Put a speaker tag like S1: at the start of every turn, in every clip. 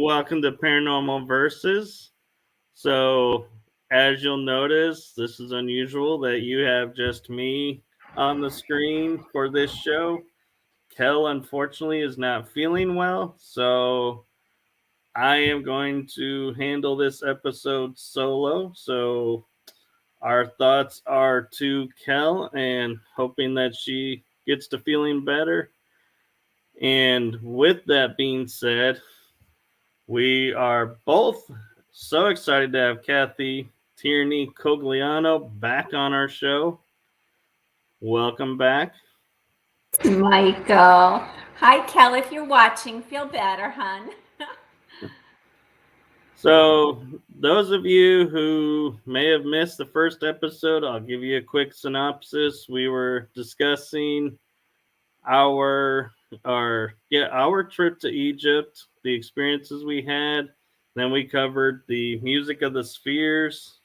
S1: welcome to Paranormal Versus. So, as you'll notice, this is unusual that you have just me on the screen for this show. Kell, unfortunately, is not feeling well, so I am going to handle this episode solo. So, our thoughts are to Kell and hoping that she gets to feeling better. And with that being said, we are both so excited to have Kathy Tierney Cogliano back on our show. Welcome back.
S2: Michael. Hi, Kell. If you're watching, feel better, hon.
S1: So, those of you who may have missed the first episode, I'll give you a quick synopsis. We were discussing our trip to Egypt, the experiences we had. Then we covered the music of the spheres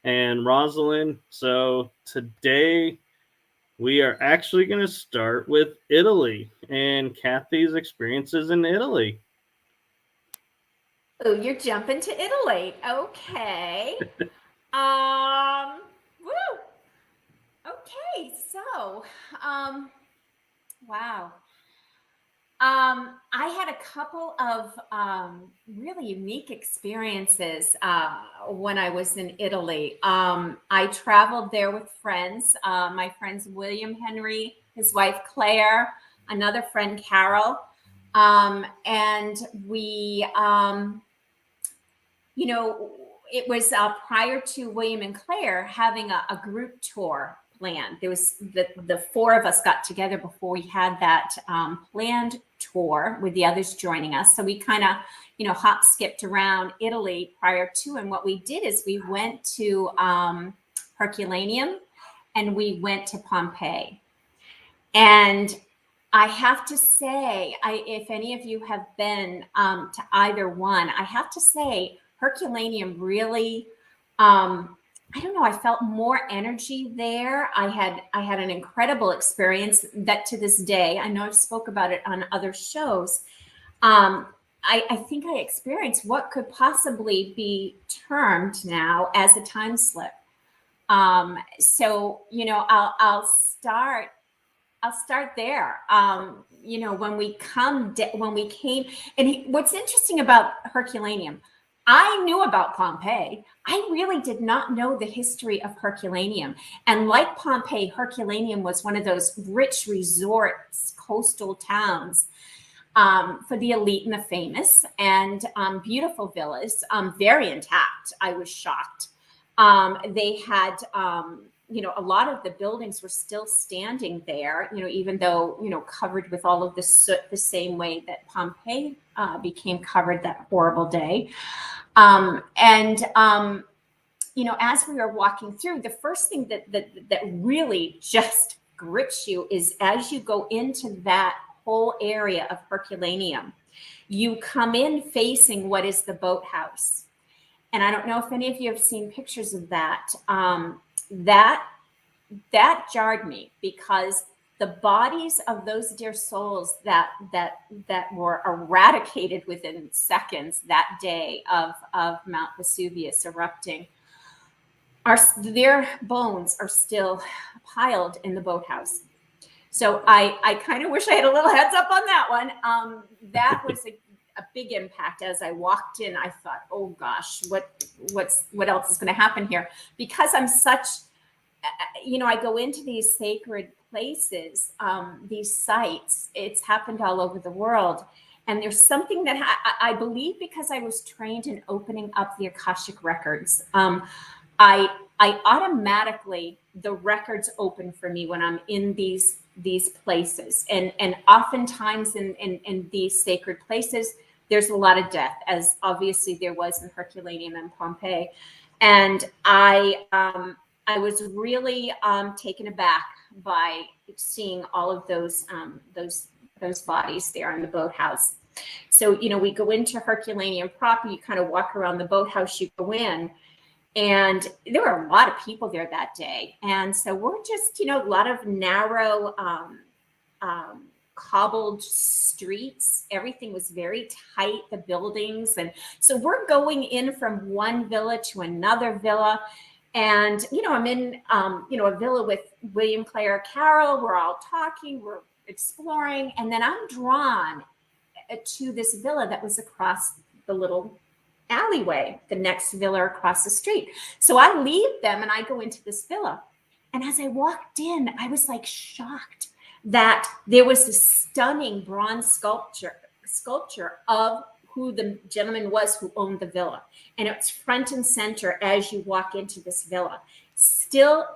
S1: and Rosalind. So today we are actually going to start with Italy and Kathy's experiences in Italy.
S2: Oh, you're jumping to Italy. Okay. Woo. Okay, so wow. I had a couple of really unique experiences when I was in Italy. I traveled there with friends. My friends William Henry, his wife Claire, another friend Carol, and we, it was prior to William and Claire having a group tour planned. There was the four of us got together before we had that planned tour with the others joining us. So we kind of, hop skipped around Italy prior to. And what we did is we went to Herculaneum and we went to Pompeii. And I have to say, if any of you have been to either one, I have to say Herculaneum really, I don't know, I felt more energy there. I had an incredible experience that to this day, I know I've spoke about it on other shows. I think I experienced what could possibly be termed now as a time slip. So, I'll start there. When we came, and what's interesting about Herculaneum, I knew about Pompeii. I really did not know the history of Herculaneum. And like Pompeii, Herculaneum was one of those rich resorts, coastal towns for the elite and the famous, and beautiful villas, very intact. I was shocked. They had, a lot of the buildings were still standing there, even though, covered with all of the soot the same way that Pompeii became covered that horrible day. As we were walking through, the first thing that really just grips you is as you go into that whole area of Herculaneum, you come in facing what is the boathouse. And I don't know if any of you have seen pictures of that. That jarred me because the bodies of those dear souls that were eradicated within seconds that day of Mount Vesuvius erupting, their bones are still piled in the boathouse. So I kind of wish I had a little heads up on that one. That was a big impact. As I walked in, I thought, oh gosh, what else is going to happen here? Because I'm such, I go into these sacred places, these sites. It's happened all over the world. And there's something that I believe, because I was trained in opening up the Akashic Records. I automatically, the records open for me when I'm in these places. And oftentimes in these sacred places, there's a lot of death, as obviously there was in Herculaneum and Pompeii. And I was really taken aback by seeing all of those bodies there in the boathouse. So, we go into Herculaneum proper, you kind of walk around the boathouse, you go in, and there were a lot of people there that day. And so we're just, a lot of narrow cobbled streets. Everything was very tight, the buildings. And so we're going in from one villa to another villa. And, I'm in, a villa with William, Claire, Carol. We're all talking, we're exploring. And then I'm drawn to this villa that was across the little alleyway, the next villa across the street. So I leave them and I go into this villa. And as I walked in, I was like shocked that there was this stunning bronze sculpture of who the gentleman was who owned the villa. And it's front and center as you walk into this villa, still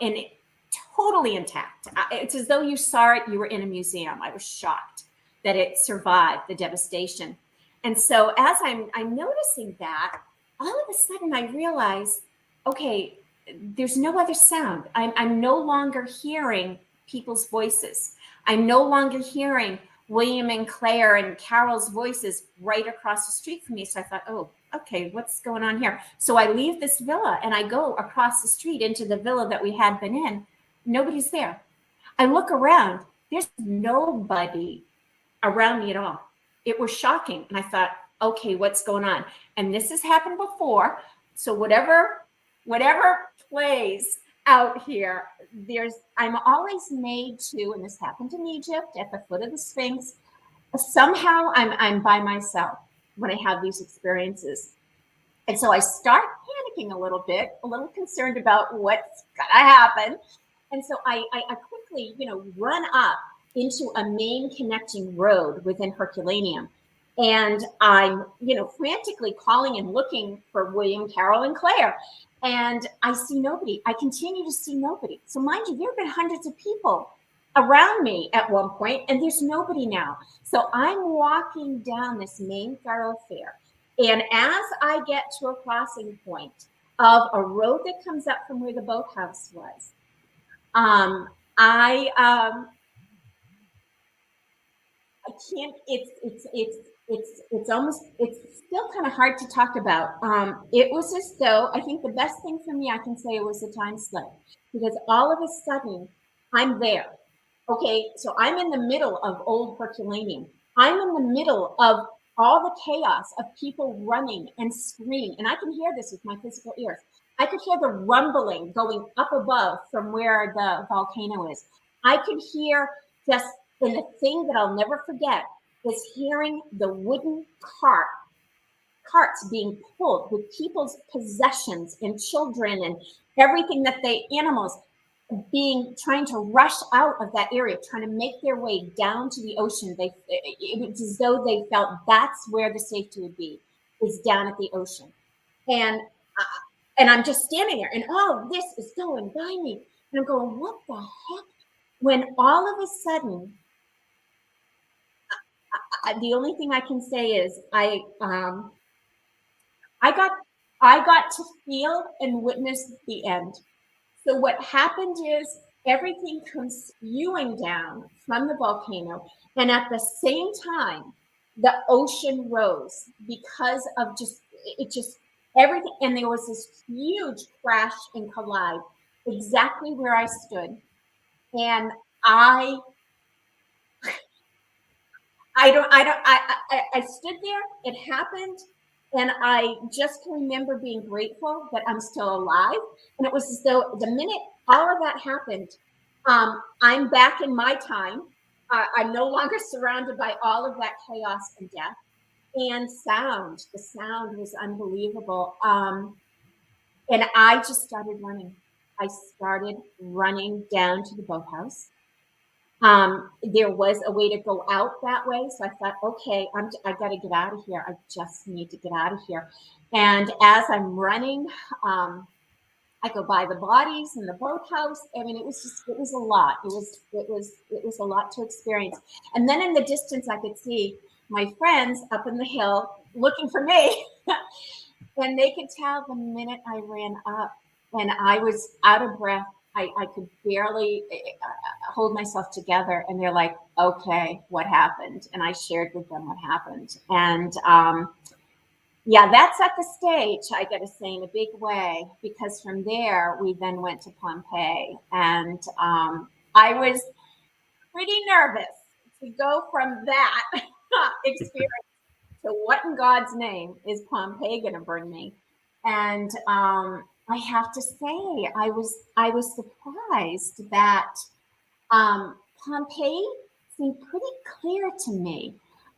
S2: totally intact. It's as though you saw it, you were in a museum. I was shocked that it survived the devastation. And so as I'm noticing that, all of a sudden I realize, okay, there's no other sound. I'm no longer hearing people's voices. I'm no longer hearing William and Claire and Carol's voices right across the street from me. So I thought, oh, okay, what's going on here? So I leave this villa and I go across the street into the villa that we had been in. Nobody's there. I look around. There's nobody around me at all. It was shocking. And I thought, okay, what's going on? And this has happened before. So whatever plays out here, I'm always made to, and this happened in Egypt at the foot of the Sphinx. Somehow I'm by myself when I have these experiences. And so I start panicking a little bit, a little concerned about what's gonna happen. And so I quickly, run up into a main connecting road within Herculaneum. And I'm, frantically calling and looking for William, Carol, and Claire. And I see nobody. I continue to see nobody. So mind you, there have been hundreds of people around me at one point, and there's nobody now. So I'm walking down this main thoroughfare. And as I get to a crossing point of a road that comes up from where the boathouse was, I can't, it's still kind of hard to talk about. It was as though, I think the best thing for me I can say was a time slip, because all of a sudden I'm there. Okay, so I'm in the middle of old Herculaneum. I'm in the middle of all the chaos of people running and screaming. And I can hear this with my physical ears. I could hear the rumbling going up above from where the volcano is. I could hear just, and the thing that I'll never forget is hearing the wooden carts being pulled with people's possessions and children and everything animals trying to rush out of that area, trying to make their way down to the ocean. It was as though they felt that's where the safety would be, is down at the ocean. And I'm just standing there, and all this is going by me. And I'm going, what the heck? When all of a sudden, the only thing I can say is I got to feel and witness the end. So what happened is everything comes spewing down from the volcano, and at the same time, the ocean rose because of just everything. And there was this huge crash and collide exactly where I stood. And I stood there, it happened. And I just can remember being grateful that I'm still alive. And it was as though the minute all of that happened, I'm back in my time. I'm no longer surrounded by all of that chaos and death. And the sound was unbelievable. And I just started running. I started running down to the boathouse. There was a way to go out that way. So I thought, okay, I got to get out of here. I just need to get out of here. And as I'm running, I go by the bodies in the boathouse. I mean, it was a lot. It was a lot to experience. And then in the distance, I could see my friends up in the hill looking for me. And they could tell the minute I ran up and I was out of breath, I could barely hold myself together. And they're like, okay, what happened? And I shared with them what happened. And yeah, that set the stage, I got to say, in a big way, because from there, we then went to Pompeii. And I was pretty nervous, to go from that experience to what in God's name is Pompeii going to bring me? And I have to say, I was surprised that Pompeii seemed pretty clear to me.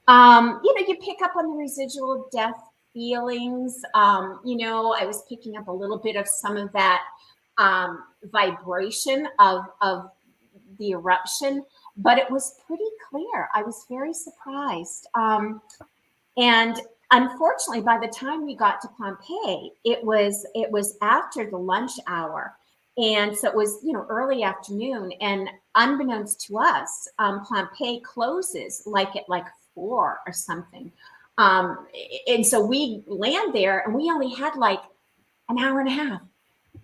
S2: You pick up on the residual death feelings. I was picking up a little bit of some of that vibration of the eruption, but it was pretty clear. I was very surprised. And unfortunately, by the time we got to Pompeii, it was after the lunch hour. And so it was, early afternoon, and unbeknownst to us, Pompeii closes at 4 or something. And so we land there, and we only had an hour and a half,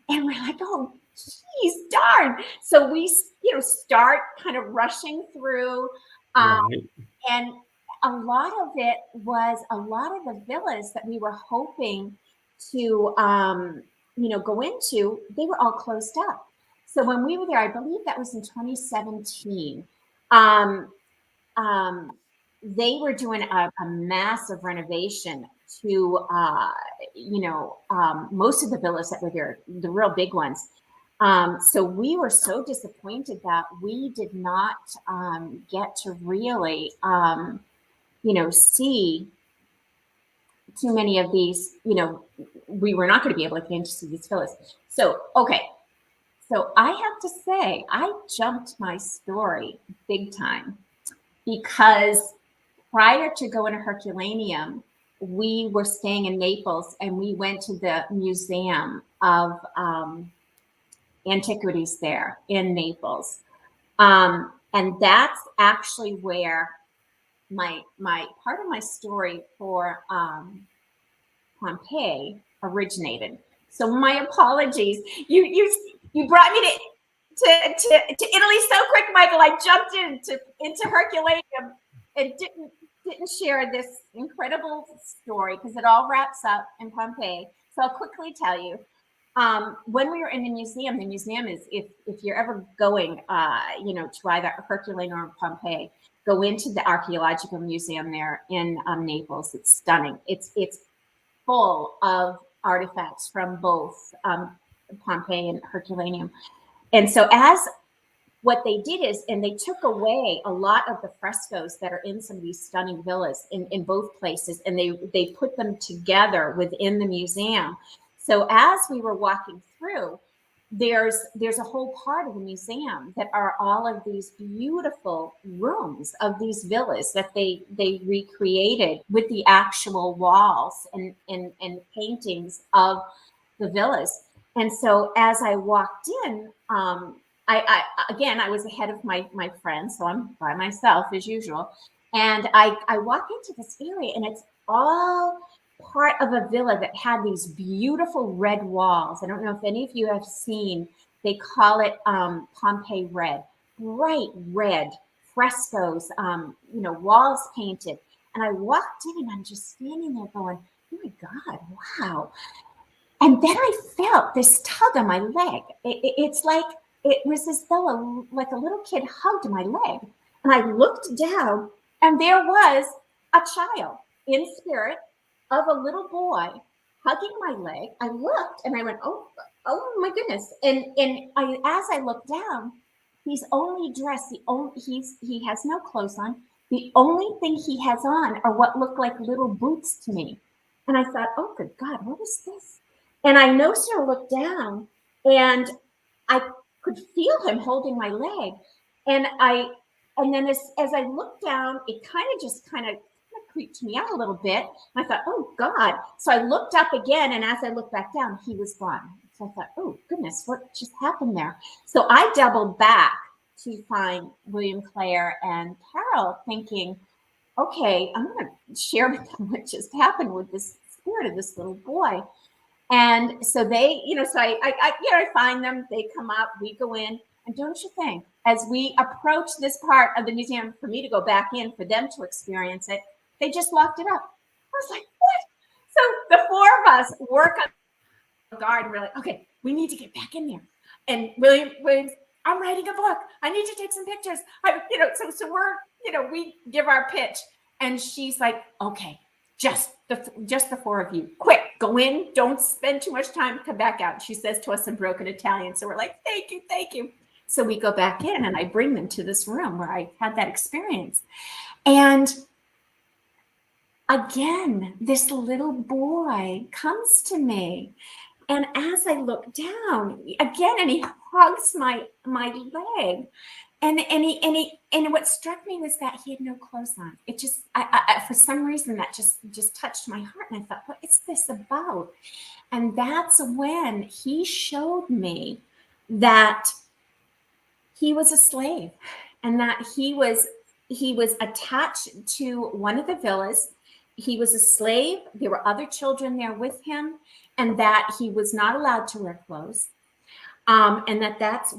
S2: and we're like, oh, geez, darn. So we, start kind of rushing through,
S1: Right.
S2: and a lot of it was a lot of the villas that we were hoping to, go into, they were all closed up. So when we were there, I believe that was in 2017, they were doing a massive renovation to, most of the villas that were there, the real big ones. So we were so disappointed that we did not get to really, see too many of these, we were not going to be able to get into these villas. So, okay. So I have to say, I jumped my story big time, because prior to going to Herculaneum, we were staying in Naples, and we went to the Museum of Antiquities there in Naples. And that's actually where my part of my story for Pompeii originated. So my apologies. You brought me to Italy so quick, Michael. I jumped into Herculaneum and didn't share this incredible story, because it all wraps up in Pompeii. So I'll quickly tell you. When we were in the museum is, if you're ever going, to either Herculaneum or Pompeii, go into the archaeological museum there in Naples. It's stunning. It's full of artifacts from both Pompeii and Herculaneum. And so what they did is, and they took away a lot of the frescoes that are in some of these stunning villas in both places, and they put them together within the museum. So as we were walking through, there's a whole part of the museum that are all of these beautiful rooms of these villas that they recreated with the actual walls and paintings of the villas. And so as I walked in, I was ahead of my friends, so I'm by myself as usual. And I walk into this area, and it's all part of a villa that had these beautiful red walls. I don't know if any of you have seen, they call it Pompeii red, bright red frescoes, walls painted. And I walked in, and I'm just standing there going, oh my God, wow. And then I felt this tug on my leg. It's like, it was as though a little kid hugged my leg. And I looked down, and there was a child in spirit of a little boy hugging my leg. I looked, and I went, oh my goodness. And as I looked down, he's only dressed, he has no clothes on. The only thing he has on are what look like little boots to me. And I thought, oh good God, what is this? And I no sooner looked down, and I could feel him holding my leg. And then as I looked down, it kind of creeped me out a little bit. I thought, oh God. So I looked up again, and as I looked back down, he was gone. So I thought, oh goodness, what just happened there? So I doubled back to find William, Claire, and Carol, thinking, okay, I'm going to share with them what just happened with this spirit of this little boy. And so they, so I find them, they come up, we go in, and don't you think, as we approach this part of the museum, for me to go back in, for them to experience it, they just locked it up. I was like, what? So the four of us work on the guard, and we're like, okay, we need to get back in there. And William's I'm writing a book. I need to take some pictures. So we're, we give our pitch, and she's like, okay, just the four of you, quick, go in, don't spend too much time, come back out. She says to us in broken Italian. So we're like, thank you. So we go back in, and I bring them to this room where I had that experience. And again, this little boy comes to me. And as I look down again, and he hugs my leg, and what struck me was that he had no clothes on. It just, I for some reason, that just touched my heart, and I thought, what is this about? And that's when he showed me that he was a slave, and that he was attached to one of the villas. He was a slave. There were other children there with him, and that he was not allowed to wear clothes. And that's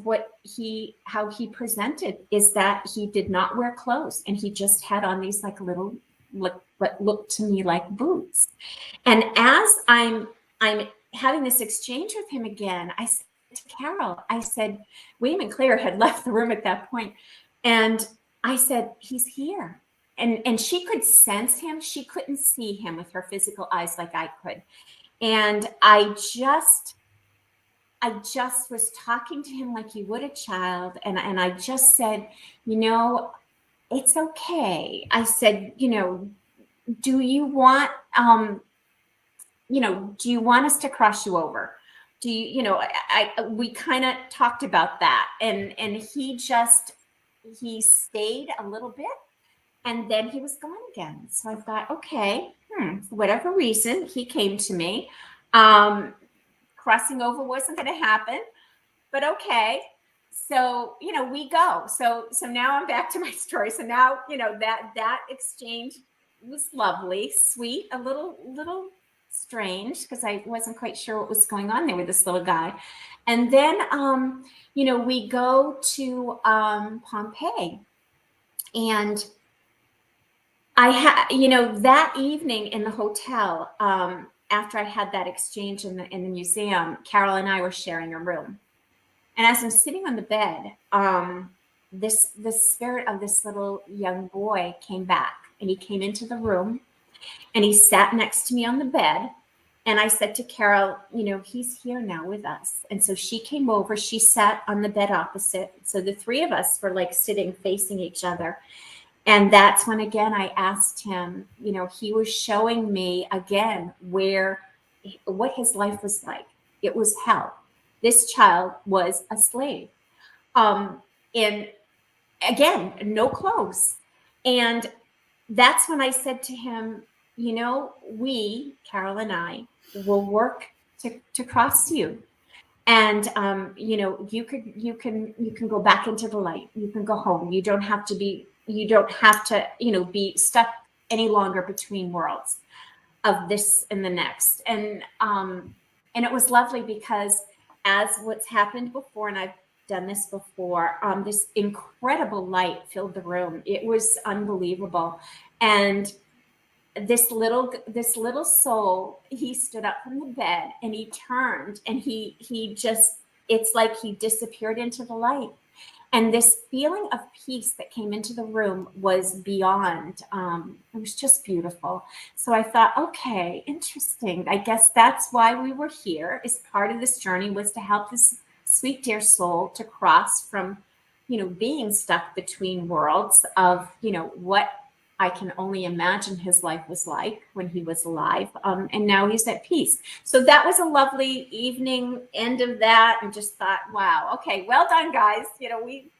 S2: how he presented, is that he did not wear clothes, and he just had on these like little, what looked to me like boots. And as I'm having this exchange with him again, I said to Carol, I said, William and Claire had left the room at that point, and I said, he's here. And she could sense him. She couldn't see him with her physical eyes like I could. And I just was talking to him like you would a child. And I just said, it's okay. I said, do you want us to cross you over? Do you, we kind of talked about that. And he stayed a little bit, and then he was gone again. So I thought, okay, for whatever reason, he came to me. Crossing over wasn't going to happen, but okay. So, we go. So now I'm back to my story. So now, that exchange was lovely, sweet, a little strange, because I wasn't quite sure what was going on there with this little guy. And then, we go to Pompeii, and I had, that evening in the hotel, after I had that exchange in the museum, Carol and I were sharing a room. And as I'm sitting on the bed, the spirit of this little young boy came back, and he came into the room, and he sat next to me on the bed. And I said to Carol, he's here now with us. And so she came over, she sat on the bed opposite. So the three of us were like sitting facing each other. And that's when, again, I asked him, he was showing me again what his life was like. It was hell. This child was a slave. And again, no clothes. And that's when I said to him, we, Carol and I, will work to cross you. And, you can go back into the light. You can go home. You don't have to, be stuck any longer between worlds of this and the next. And it was lovely, because as what's happened before, and I've done this before, this incredible light filled the room. It was unbelievable. And this little soul, he stood up from the bed, and he turned, and it's like he disappeared into the light. And this feeling of peace that came into the room was beyond, it was just beautiful. So I thought, okay, interesting. I guess that's why we were here, is part of this journey was to help this sweet, dear soul to cross from, being stuck between worlds of, what I can only imagine his life was like when he was alive. And now he's at peace. So that was a lovely evening, end of that, and just thought, wow, okay, well done, guys. We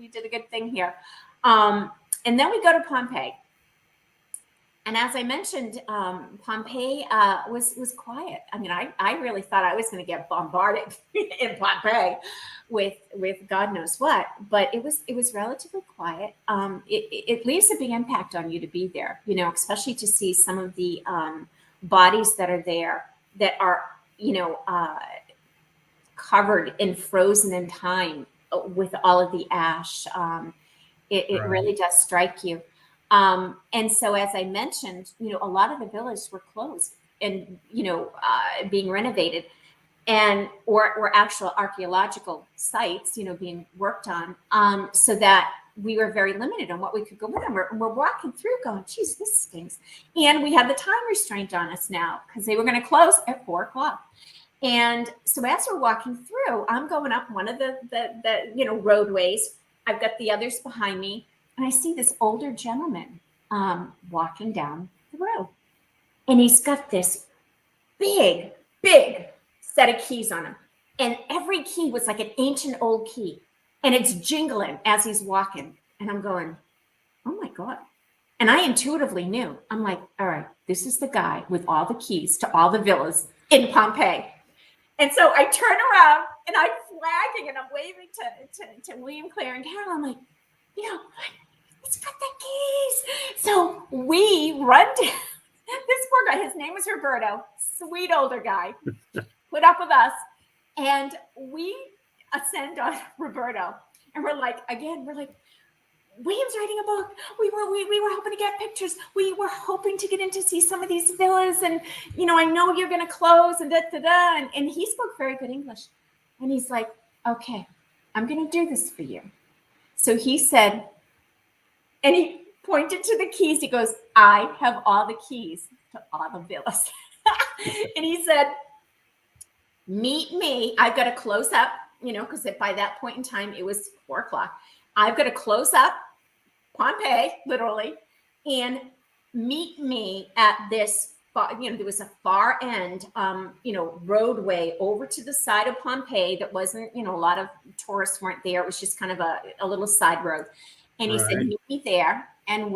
S2: did a good thing here. And then we go to Pompeii. And as I mentioned, Pompeii was quiet. I mean, I really thought I was going to get bombarded in Pompeii with God knows what, but it was relatively quiet. It leaves a big impact on you to be there, especially to see some of the bodies that are there that are, covered and frozen in time with all of the ash. It really does strike you. And so, as I mentioned, a lot of the villas were closed and, being renovated. and or actual archaeological sites, being worked on, so that we were very limited on what we could go in. We're walking through going, geez, this stinks. And we had the time restraint on us now because they were going to close at 4:00. And so as we're walking through, I'm going up one of the roadways. I've got the others behind me, and I see this older gentleman walking down the road. And he's got this big set of keys on him. And every key was like an ancient old key. And it's jingling as he's walking. And I'm going, oh my God. And I intuitively knew. I'm like, all right, this is the guy with all the keys to all the villas in Pompeii. And so I turn around and I'm flagging and I'm waving to William, Claire, and Carol. I'm like, he's got the keys. So we run down. This poor guy, his name is Roberto, sweet older guy, put up with us. And we ascend on Roberto. And we're like, William's writing a book. We were hoping to get pictures. We were hoping to get in to see some of these villas. And, I know you're going to close and da-da-da. And he spoke very good English. And he's like, okay, I'm going to do this for you. So he said, and he pointed to the keys. He goes, I have all the keys to all the villas. And he said, meet me. I've got to close up, because by that point in time, it was 4:00. I've got to close up Pompeii, literally, and meet me at this, there was a far end, roadway over to the side of Pompeii that wasn't, a lot of tourists weren't there. It was just kind of a little side road. And he said, meet me there and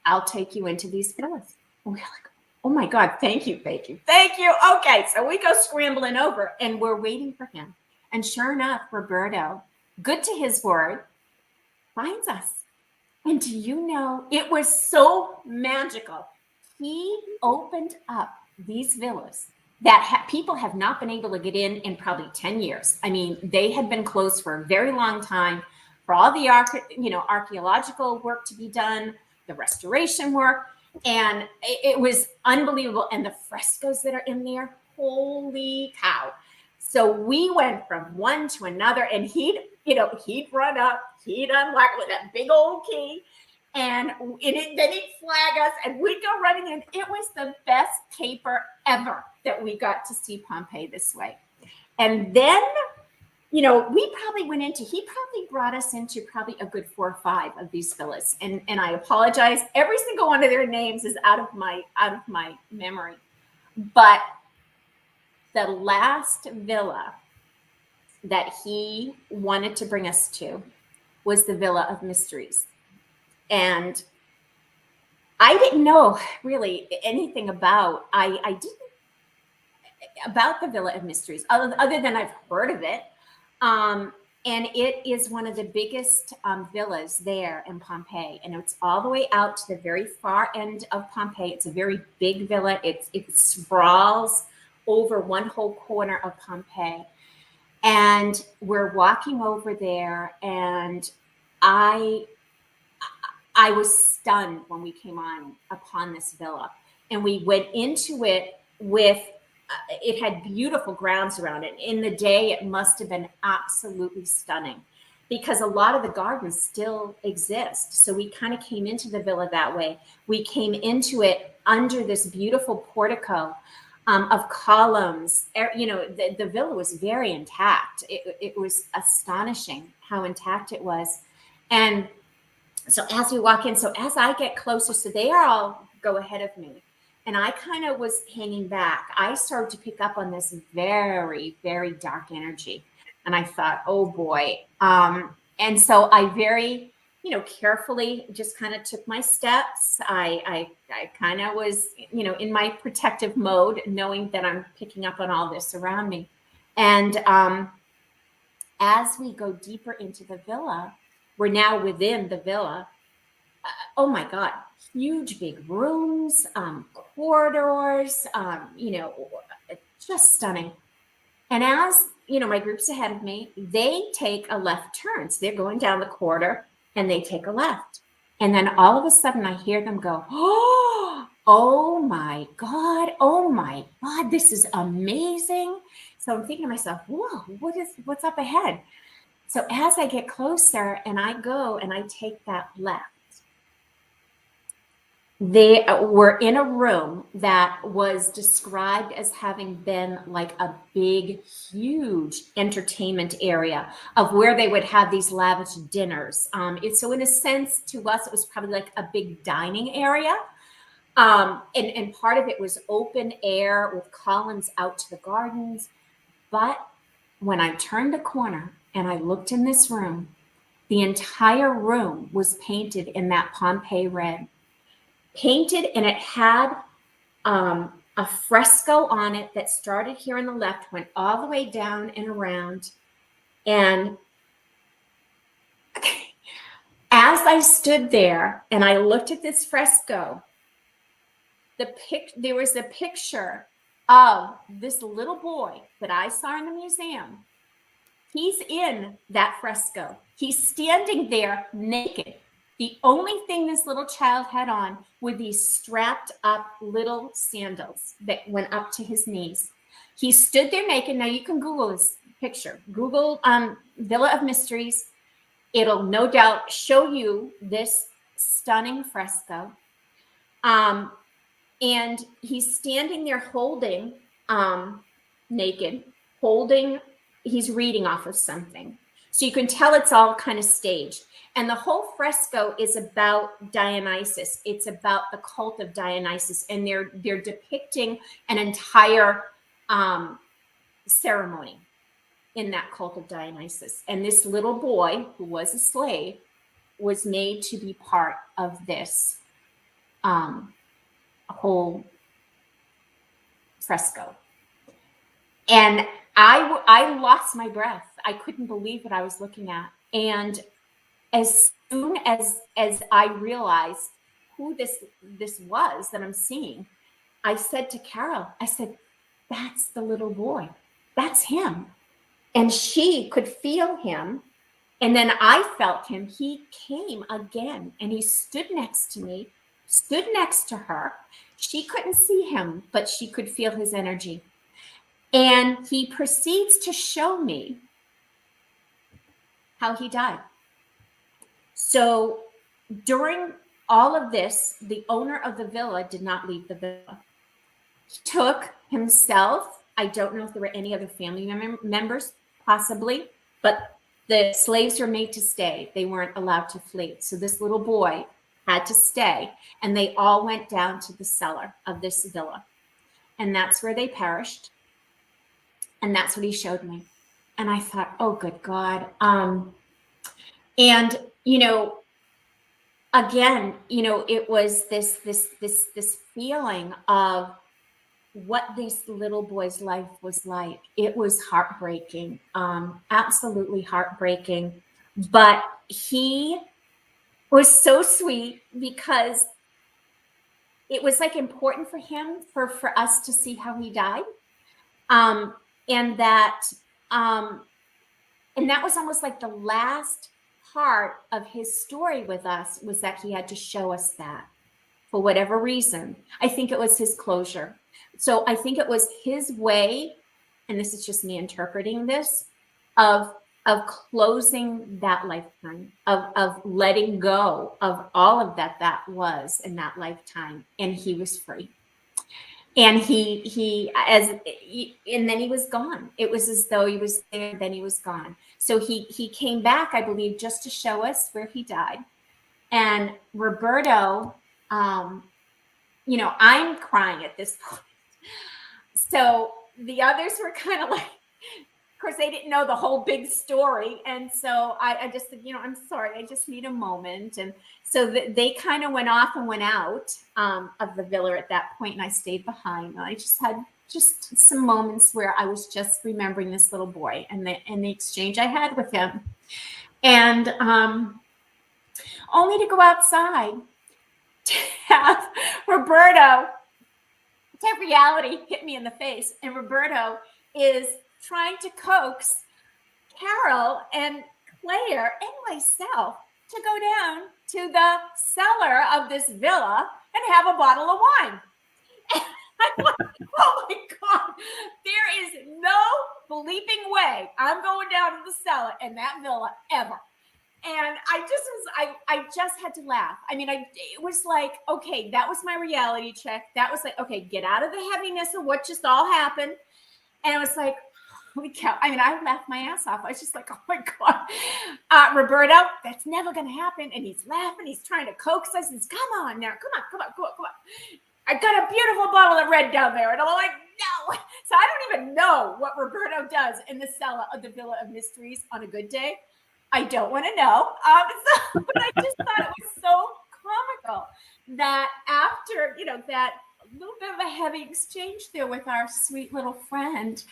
S2: I'll take you into these villas. And we're like, oh my God, thank you. Okay, so we go scrambling over and we're waiting for him. And sure enough, Roberto, good to his word, finds us. And do you know, it was so magical. He opened up these villas that people have not been able to get in probably 10 years. I mean, they had been closed for a very long time for all the archaeological work to be done, the restoration work. And it was unbelievable. And the frescoes that are in there, holy cow. So we went from one to another, and he'd run up, he'd unlock with that big old key, and then he'd flag us, and we'd go running in. It was the best caper ever that we got to see Pompeii this way. And then, he probably brought us into probably a good 4 or 5 of these villas. And I apologize. Every single one of their names is out of my memory. But the last villa that he wanted to bring us to was the Villa of Mysteries. And I didn't know really anything about the Villa of Mysteries, other than I've heard of it. And it is one of the biggest villas there in Pompeii. And it's all the way out to the very far end of Pompeii. It's a very big villa. It sprawls over one whole corner of Pompeii. And we're walking over there, and I was stunned when we came upon this villa. And we went into it with, it had beautiful grounds around it. In the day, it must have been absolutely stunning because a lot of the gardens still exist. So we kind of came into the villa that way. We came into it under this beautiful portico of columns. The villa was very intact. It was astonishing how intact it was. And so as we walk in, so as I get closer, so they all go ahead of me. And I kind of was hanging back. I started to pick up on this very, very dark energy. And I thought, oh boy. And so I very, carefully just kind of took my steps. I kind of was, in my protective mode, knowing that I'm picking up on all this around me. And as we go deeper into the villa, we're now within the villa. Oh my God, huge big rooms, corridors, just stunning. And as, my group's ahead of me, they take a left turn. So they're going down the corridor and they take a left. And then all of a sudden I hear them go, oh my God, this is amazing. So I'm thinking to myself, whoa, what's up ahead? So as I get closer and I go and I take that left, they were in a room that was described as having been like a big, huge entertainment area of where they would have these lavish dinners. So in a sense, to us, it was probably like a big dining area. And part of it was open air with columns out to the gardens. But when I turned the corner and I looked in this room, the entire room was painted in that Pompeii red. Painted, and it had a fresco on it that started here on the left, went all the way down and around. And as I stood there and I looked at this fresco, there was a picture of this little boy that I saw in the museum. He's in that fresco. He's standing there naked. The only thing this little child had on were these strapped up little sandals that went up to his knees. He stood there naked. Now you can Google this picture. Google Villa of Mysteries. It'll no doubt show you this stunning fresco. And he's standing there holding, naked, he's reading off of something. So you can tell it's all kind of staged. And the whole fresco is about Dionysus. It's about the cult of Dionysus. And they're depicting an entire ceremony in that cult of Dionysus. And this little boy, who was a slave, was made to be part of this whole fresco. And I lost my breath. I couldn't believe what I was looking at. And as soon as I realized who this was that I'm seeing, I said to Carol, I said, that's the little boy. That's him. And she could feel him. And then I felt him. He came again and he stood next to me, stood next to her. She couldn't see him, but she could feel his energy. And he proceeds to show me how he died. So during all of this, the owner of the villa did not leave the villa. He took himself. I don't know if there were any other family members, possibly, but the slaves were made to stay. They weren't allowed to flee. So this little boy had to stay, and they all went down to the cellar of this villa. And that's where they perished. And that's what he showed me. And I thought, oh, good God. And, you know, again, you know, it was this feeling of what this little boy's life was like. It was heartbreaking, absolutely heartbreaking. But he was so sweet because it was like important for him for us to see how he died. And that was almost like the last part of his story with us, was that he had to show us that for whatever reason. I think it was his closure. So I think it was his way, and this is just me interpreting this, of closing that lifetime, of letting go of all of that was in that lifetime, and he was free. And and then he was gone. It was as though he was there, then he was gone. So he came back, I believe, just to show us where he died. And Roberto, you know, I'm crying at this point. So the others were kind of like, of course, they didn't know the whole big story. And so I just said, you know, I'm sorry, I just need a moment. And so they kind of went off and went out of the villa at that point, and I stayed behind. And I just had just some moments where I was just remembering this little boy and the exchange I had with him. And only to go outside to have Roberto, to have reality hit me in the face. And Roberto is trying to coax Carol and Claire and myself to go down to the cellar of this villa and have a bottle of wine. I'm like, oh my God, there is no bleeping way I'm going down to the cellar in that villa ever. And I just had to laugh. I mean, it was like, okay, that was my reality check. That was like, okay, get out of the heaviness of what just all happened. And it was like, holy cow. I mean, I laughed my ass off. I was just like, oh my God. Roberto, that's never going to happen. And he's laughing. He's trying to coax us. He's, come on now. Come on. I got a beautiful bottle of red down there. And I'm like, no. So I don't even know what Roberto does in the cellar of the Villa of Mysteries on a good day. I don't want to know. But I just thought it was so comical that after, that little bit of a heavy exchange there with our sweet little friend,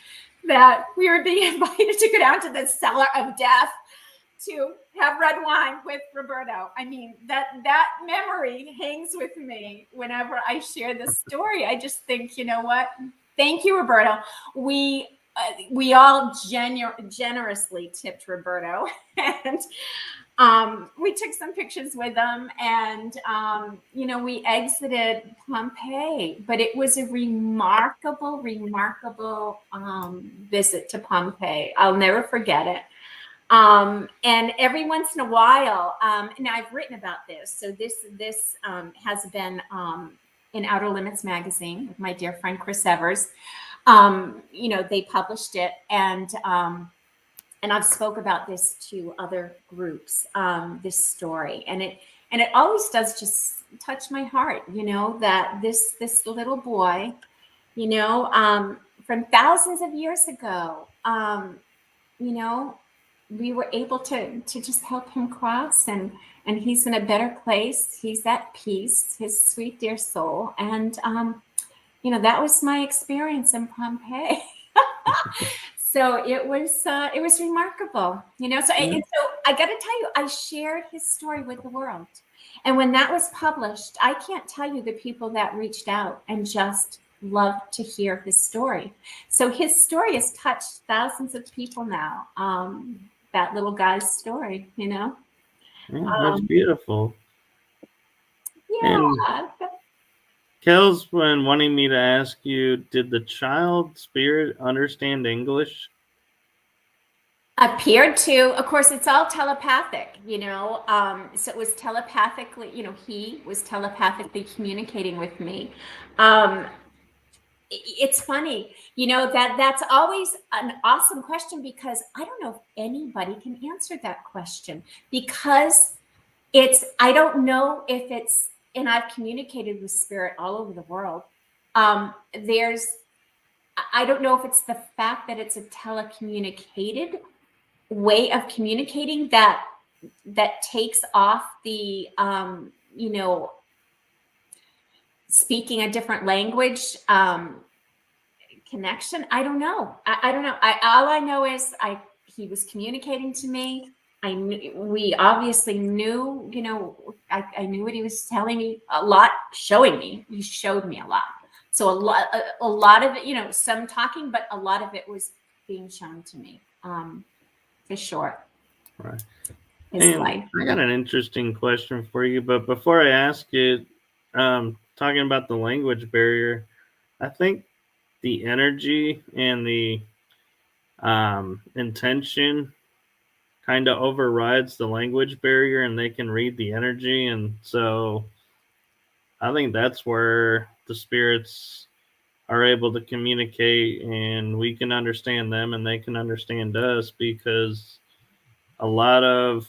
S2: that we were being invited to go down to the cellar of death to have red wine with Roberto. I mean, that memory hangs with me whenever I share this story. I just think, you know what? Thank you, Roberto. We all generously tipped Roberto, and we took some pictures with him, and we exited Pompeii. But it was a remarkable visit to Pompeii. I'll never forget it. And every once in a while, and I've written about this. So this has been in Outer Limits magazine with my dear friend Chris Evers. They published it, and I've spoke about this to other groups, this story, and it always does just touch my heart, that this little boy, from thousands of years ago, we were able to just help him cross, and he's in a better place. He's at peace, his sweet dear soul, and that was my experience in Pompeii. So it was remarkable, So, and so I got to tell you, I shared his story with the world, and when that was published, I can't tell you the people that reached out and just loved to hear his story. So his story has touched thousands of people now. That little guy's story,
S1: Yeah, that's beautiful.
S2: Yeah.
S1: And Kell's been wanting me to ask you, did the child spirit understand English?
S2: Appeared to. Of course, it's all telepathic, so it was telepathically, he was telepathically communicating with me. It's funny, that's always an awesome question, because I don't know if anybody can answer that question, because I don't know if it's, and I've communicated with spirit all over the world. I don't know if it's the fact that it's a telecommunicated way of communicating that takes off the, speaking a different language connection. I don't know. I don't know. All I know is he was communicating to me. We obviously knew, I knew what he was telling me, a lot, showing me. He showed me a lot. So a lot of it, some talking, but a lot of it was being shown to me, for sure.
S1: Right. I got an interesting question for you, but before I ask it, talking about the language barrier, I think the energy and the intention kind of overrides the language barrier, and they can read the energy. And so I think that's where the spirits are able to communicate, and we can understand them and they can understand us, because a lot of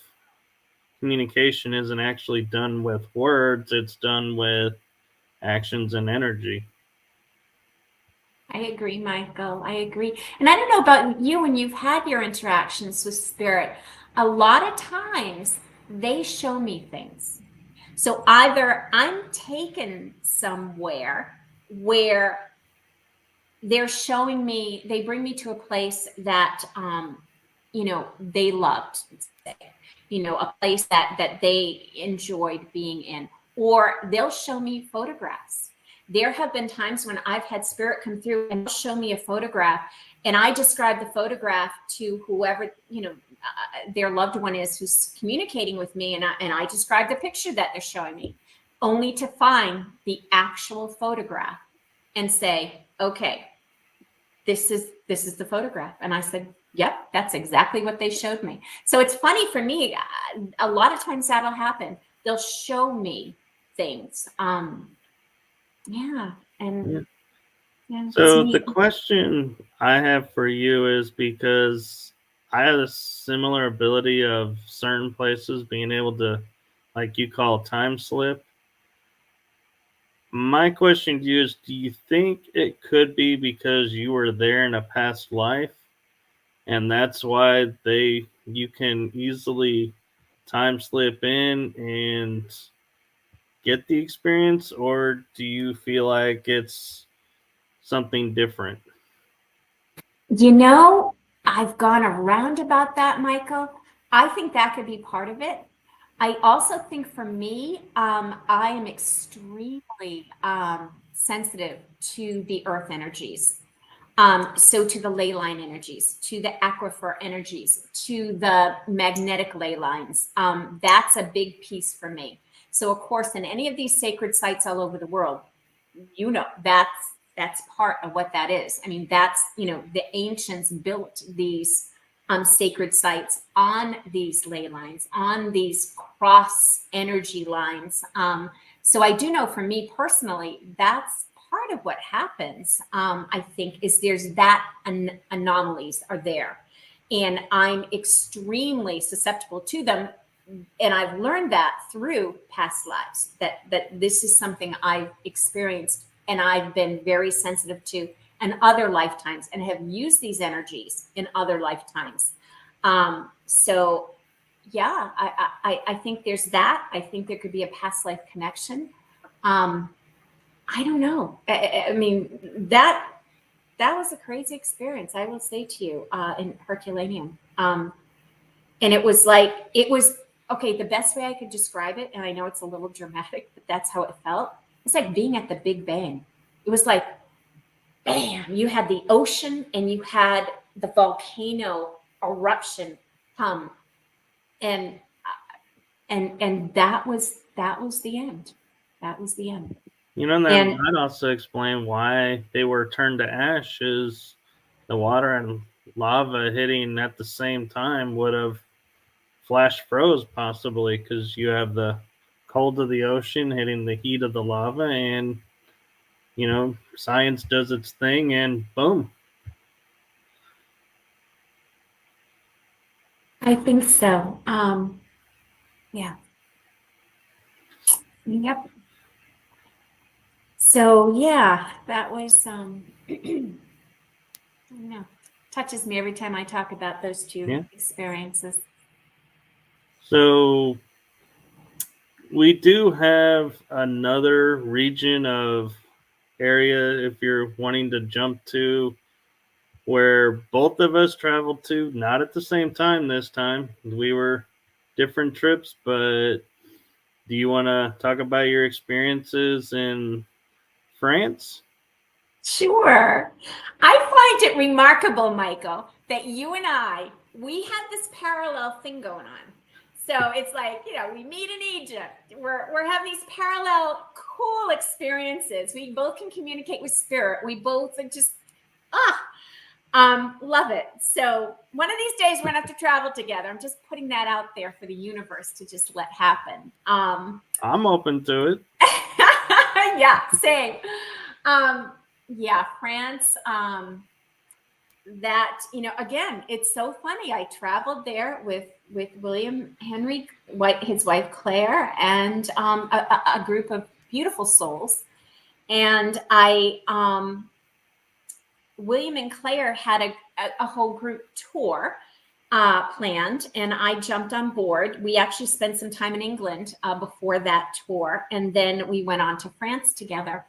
S1: communication isn't actually done with words, it's done with actions and energy.
S2: I agree, Michael. I agree. And I don't know about you, when you've had your interactions with spirit, a lot of times they show me things. So either I'm taken somewhere where they're showing me, they bring me to a place that, they loved, a place that they enjoyed being in, or they'll show me photographs. There have been times when I've had spirit come through and show me a photograph, and I describe the photograph to whoever, their loved one is who's communicating with me, and I describe the picture that they're showing me, only to find the actual photograph and say, okay, this is the photograph. And I said, yep, that's exactly what they showed me. So it's funny for me, a lot of times that'll happen. They'll show me things. Yeah. And yeah,
S1: So the question I have for you is, because I have a similar ability of certain places being able to, like you call, time slip. My question to you is, do you think it could be because you were there in a past life, and that's why you can easily time slip in and get the experience, or do you feel like it's something different?
S2: I've gone around about that, Michael. I think that could be part of it. I also think for me, I am extremely sensitive to the earth energies. So to the ley line energies, to the aquifer energies, to the magnetic ley lines. That's a big piece for me. So of course, in any of these sacred sites all over the world, that's part of what that is. I mean, that's, the ancients built these sacred sites on these ley lines, on these cross energy lines. So I do know, for me personally, that's part of what happens. I think is there's that anomalies are there, and I'm extremely susceptible to them. And I've learned that through past lives, that this is something I've experienced and I've been very sensitive to in other lifetimes, and have used these energies in other lifetimes. So yeah, I think there's that. I think there could be a past life connection. I don't know. I mean, that was a crazy experience, I will say to you, in Herculaneum. And it was okay, the best way I could describe it, and I know it's a little dramatic, but that's how it felt. It's like being at the Big Bang. It was like, bam, you had the ocean and you had the volcano eruption come. And that was the end. That was the end.
S1: That might also explain why they were turned to ash, is the water and lava hitting at the same time would have flash froze, possibly, because you have the cold of the ocean hitting the heat of the lava, and science does its thing, and boom.
S2: I think so. Yeah. Yep. So yeah, that was touches me every time I talk about those two experiences.
S1: So we do have another region of area, if you're wanting to jump to, where both of us traveled to, not at the same time this time. We were different trips, but do you want to talk about your experiences in France?
S2: Sure. I find it remarkable, Michael, that you and we had this parallel thing going on. So it's like, we meet in Egypt. We're having these parallel cool experiences. We both can communicate with spirit. We both are just, love it. So one of these days we're gonna have to travel together. I'm just putting that out there for the universe to just let happen.
S1: I'm open to it.
S2: Yeah, same. Yeah, France. That, again, it's so funny. I traveled there with William Henry, his wife Claire, and a group of beautiful souls. And William and Claire had a whole group tour planned, and I jumped on board. We actually spent some time in England before that tour, and then we went on to France together.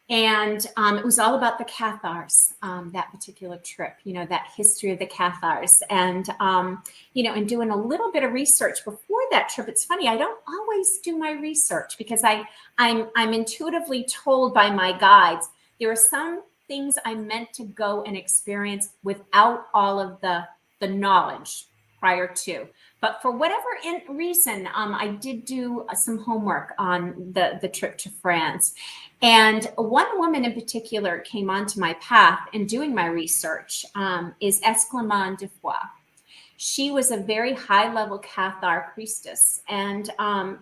S2: And it was all about the Cathars, that particular trip, that history of the Cathars. And, and doing a little bit of research before that trip. It's funny, I don't always do my research because I'm intuitively told by my guides, there are some things I'm meant to go and experience without all of the knowledge prior to. But for whatever reason, I did do some homework on the trip to France. And one woman in particular came onto my path in doing my research, is Esclamande de Foi. She was a very high-level Cathar priestess, and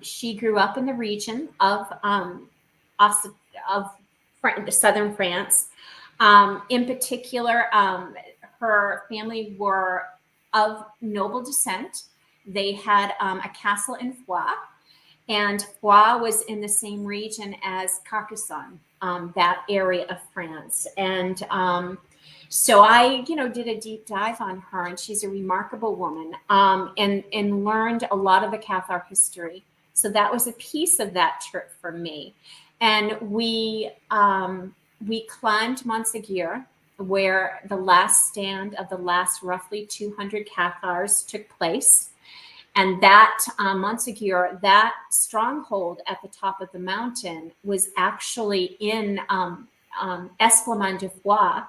S2: she grew up in the region of southern France. In particular, her family were of noble descent. They had a castle in Foix, and Foix was in the same region as Carcassonne, that area of France. And so I, did a deep dive on her, and she's a remarkable woman, and learned a lot of the Cathar history. So that was a piece of that trip for me. And we climbed Mont Ségur, where the last stand of the last roughly 200 Cathars took place. And that Mont Ségur, that stronghold at the top of the mountain, was actually in Esclamande de Foi,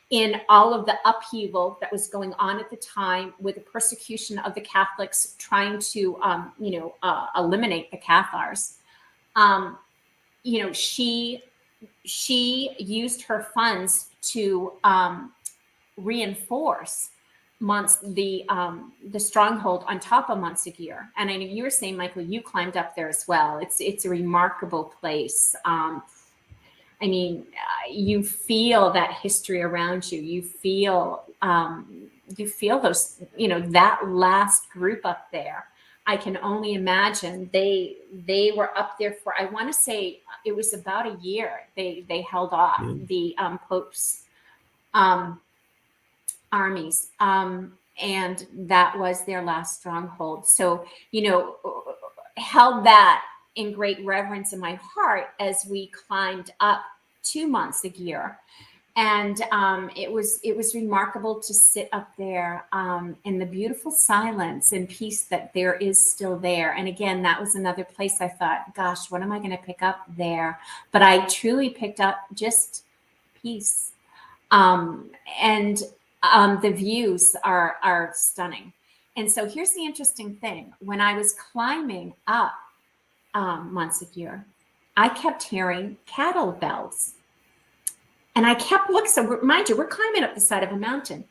S2: in all of the upheaval that was going on at the time with the persecution of the Catholics trying to, eliminate the Cathars. She used her funds to reinforce the stronghold on top of Mont Ségur. And I know you were saying, Michael, you climbed up there as well. It's a remarkable place. You feel that history around you. You feel those, that last group up there. I can only imagine they were up there for, I want to say it was about a year. They held off the Pope's armies, and that was their last stronghold. So, held that in great reverence in my heart as we climbed up to Mont Ségur. And it was remarkable to sit up there in the beautiful silence and peace that there is still there. And again, that was another place I thought, gosh, what am I going to pick up there? But I truly picked up just peace. And the views are stunning. And so here's the interesting thing. When I was climbing up Mont Ségur, I kept hearing cattle bells. And I kept looking, so mind you, we're climbing up the side of a mountain.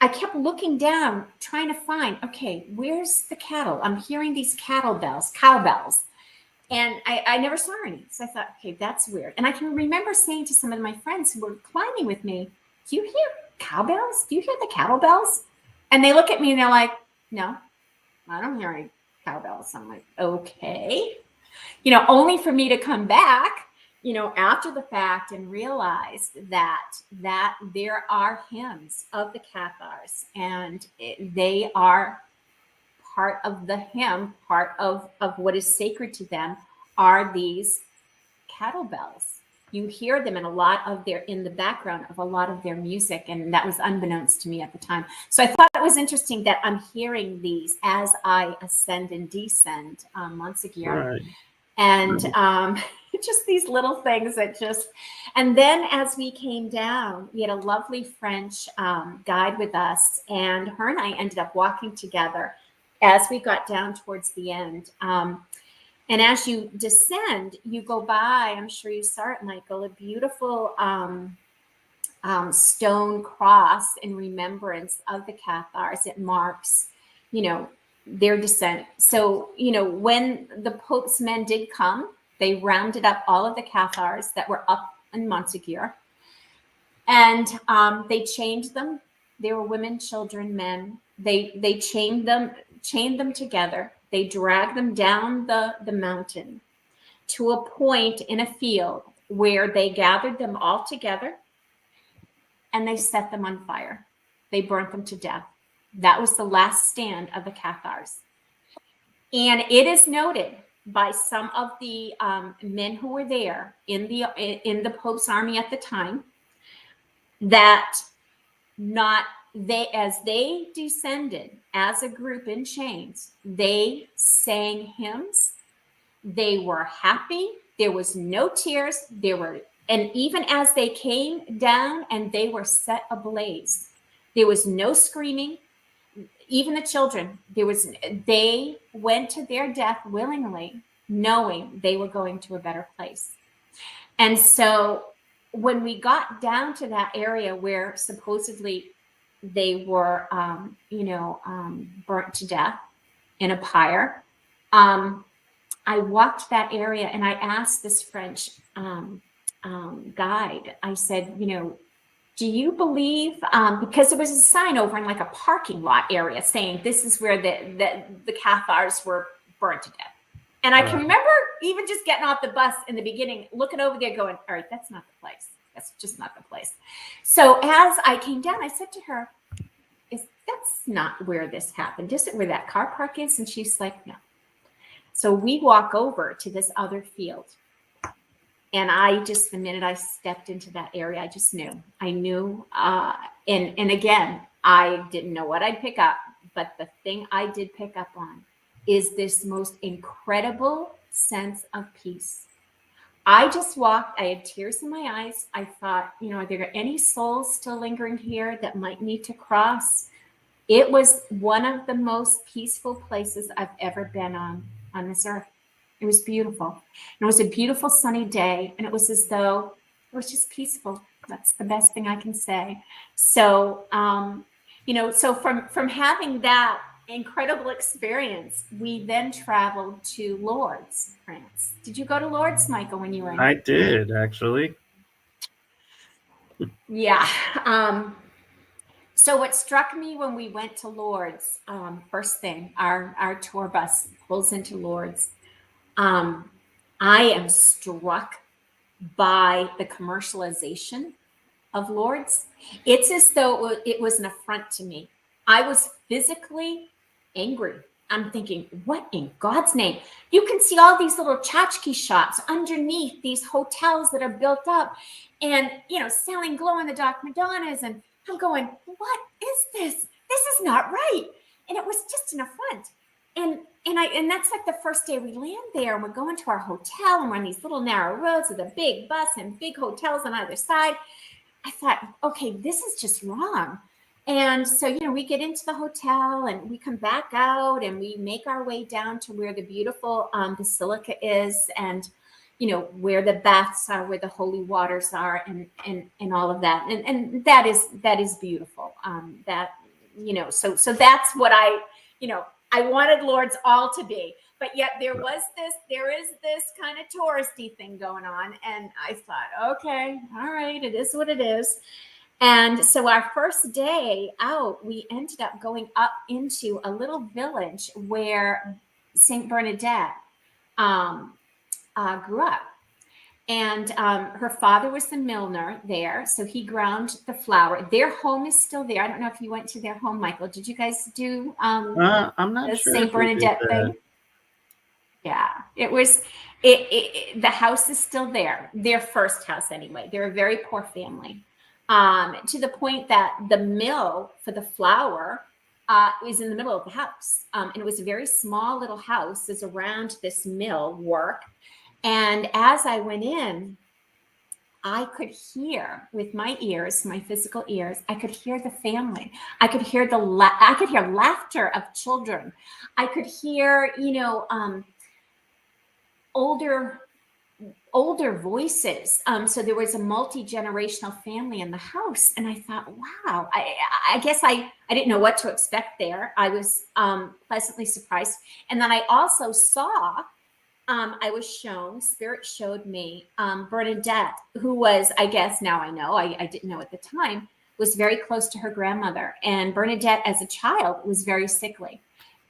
S2: I kept looking down, trying to find, okay, where's the cattle? I'm hearing these cattle bells, cow bells. And I never saw any. So I thought, okay, that's weird. And I can remember saying to some of my friends who were climbing with me, do you hear cow bells? Do you hear the cattle bells? And they look at me and they're like, no, I don't hear any cow bells. I'm like, okay. Only for me to come back, after the fact and realize that there are hymns of the Cathars, and they are part of the hymn, part of what is sacred to them are these cattle bells. You hear them in in the background of a lot of their music, and that was unbeknownst to me at the time. So I thought it was interesting that I'm hearing these as I ascend and descend Mont Ségur. Right. And just these little things and then as we came down, we had a lovely French guide with us, and her and I ended up walking together as we got down towards the end. And as you descend, you go by, I'm sure you saw it, Michael, a beautiful stone cross in remembrance of the Cathars. It marks, their descent. So, when the Pope's men did come, they rounded up all of the Cathars that were up in Mont Ségur, and they chained them. They were women, children, men. They chained them together. They dragged them down the mountain to a point in a field where they gathered them all together and they set them on fire. They burnt them to death. That was the last stand of the Cathars. And it is noted by some of the men who were there in the Pope's army at the time that as they descended as a group in chains, they sang hymns. They were happy. There was no tears. And even as they came down and they were set ablaze, there was no screaming. even the children, they went to their death willingly, knowing they were going to a better place. And so when we got down to that area where supposedly they were, burnt to death in a pyre, I walked that area and I asked this French guide, I said, do you believe, because there was a sign over in like a parking lot area saying this is where the Cathars were burnt to death. And I can remember even just getting off the bus in the beginning, looking over there going, all right, that's not the place. That's just not the place. So as I came down, I said to her, that's not where this happened. Is it where that car park is? And she's like, no. So we walk over to this other field. And the minute I stepped into that area, I just knew. I knew. And again, I didn't know what I'd pick up. But the thing I did pick up on is this most incredible sense of peace. I just walked. I had tears in my eyes. I thought, are there any souls still lingering here that might need to cross? It was one of the most peaceful places I've ever been on this earth. It was beautiful. And it was a beautiful sunny day. And it was as though it was just peaceful. That's the best thing I can say. So, so from having that incredible experience, we then traveled to Lourdes, France. Did you go to Lourdes, Michael, when you were in?
S1: I did, actually.
S2: Yeah. So what struck me when we went to Lourdes, first thing, our tour bus pulls into Lourdes. I am struck by the commercialization of Lourdes. It's as though it was an affront to me. I was physically angry. I'm thinking, what in God's name? You can see all these little tchotchke shops underneath these hotels that are built up and, selling glow-in-the-dark Madonnas. And I'm going, what is this? This is not right. And it was just an affront. And that's like the first day we land there and we're going to our hotel and we're on these little narrow roads with a big bus and big hotels on either side. I thought, okay, this is just wrong. And so, we get into the hotel and we come back out and we make our way down to where the beautiful basilica is and, where the baths are, where the holy waters are and all of that. And that is beautiful. So that's what I wanted Lourdes all to be. But yet there is this kind of touristy thing going on. And I thought, okay, all right, it is what it is. And so our first day out, we ended up going up into a little village where Saint Bernadette grew up. And her father was the milliner there. So he ground the flour. Their home is still there. I don't know if you went to their home, Michael. Did you guys do
S1: I'm not
S2: the
S1: sure
S2: Saint Bernadette thing? Yeah, it was, the house is still there. Their first house anyway. They're a very poor family. To the point that the mill for the flour is in the middle of the house. And it was a very small little house is around this mill work. And as I went in, I could hear with my ears, my physical ears, I could hear the family. I could hear I could hear laughter of children. I could hear, older voices. So there was a multi-generational family in the house. And I thought, wow, I guess I didn't know what to expect there. I was pleasantly surprised. And then I also saw, I was shown, Spirit showed me Bernadette, who was, I guess now I know, I didn't know at the time, was very close to her grandmother. And Bernadette as a child was very sickly.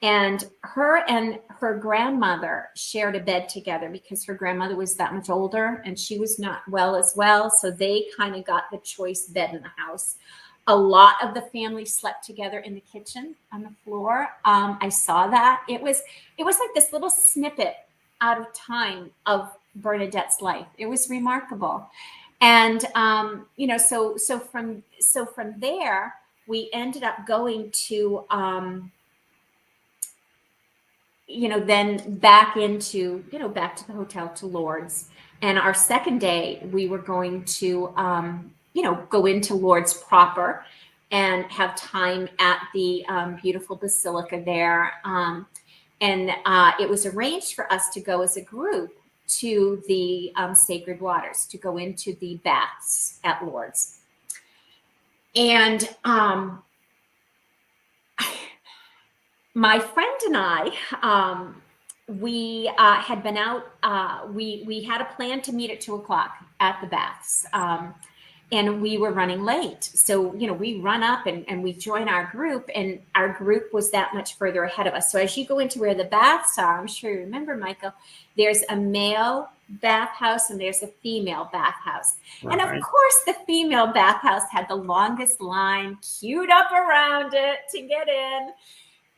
S2: And her grandmother shared a bed together because her grandmother was that much older and she was not well as well. So they kind of got the choice bed in the house. A lot of the family slept together in the kitchen on the floor. I saw that. It was like this little snippet out of time of Bernadette's life. It was remarkable. And, so from there, we ended up going to, then back to the hotel to Lourdes. And our second day, we were going to, go into Lourdes proper. and have time at the beautiful basilica there. And it was arranged for us to go as a group to the sacred waters, to go into the baths at Lourdes. And my friend and I, we had been out, we had a plan to meet at 2:00 at the baths. And we were running late. So, you know, we run up and we join our group, and our group was that much further ahead of us. So as you go into where the baths are, I'm sure you remember, Michael, there's a male bathhouse and there's a female bathhouse. Right. And of course, the female bathhouse had the longest line queued up around it to get in.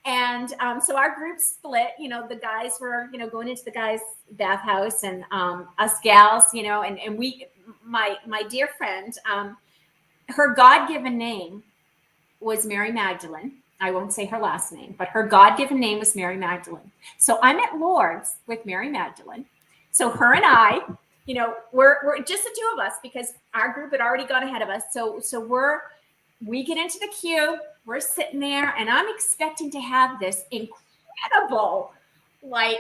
S2: And so our group split, you know, the guys were, you know, going into the guys' bathhouse, and us gals, you know, and we, my dear friend, her God-given name was Mary Magdalene. I won't say her last name, but her God-given name was Mary Magdalene. So I'm at Lourdes with Mary Magdalene. So her and I, you know, we're just the two of us because our group had already gone ahead of us. So we get into the queue, we're sitting there, and I'm expecting to have this incredible, like,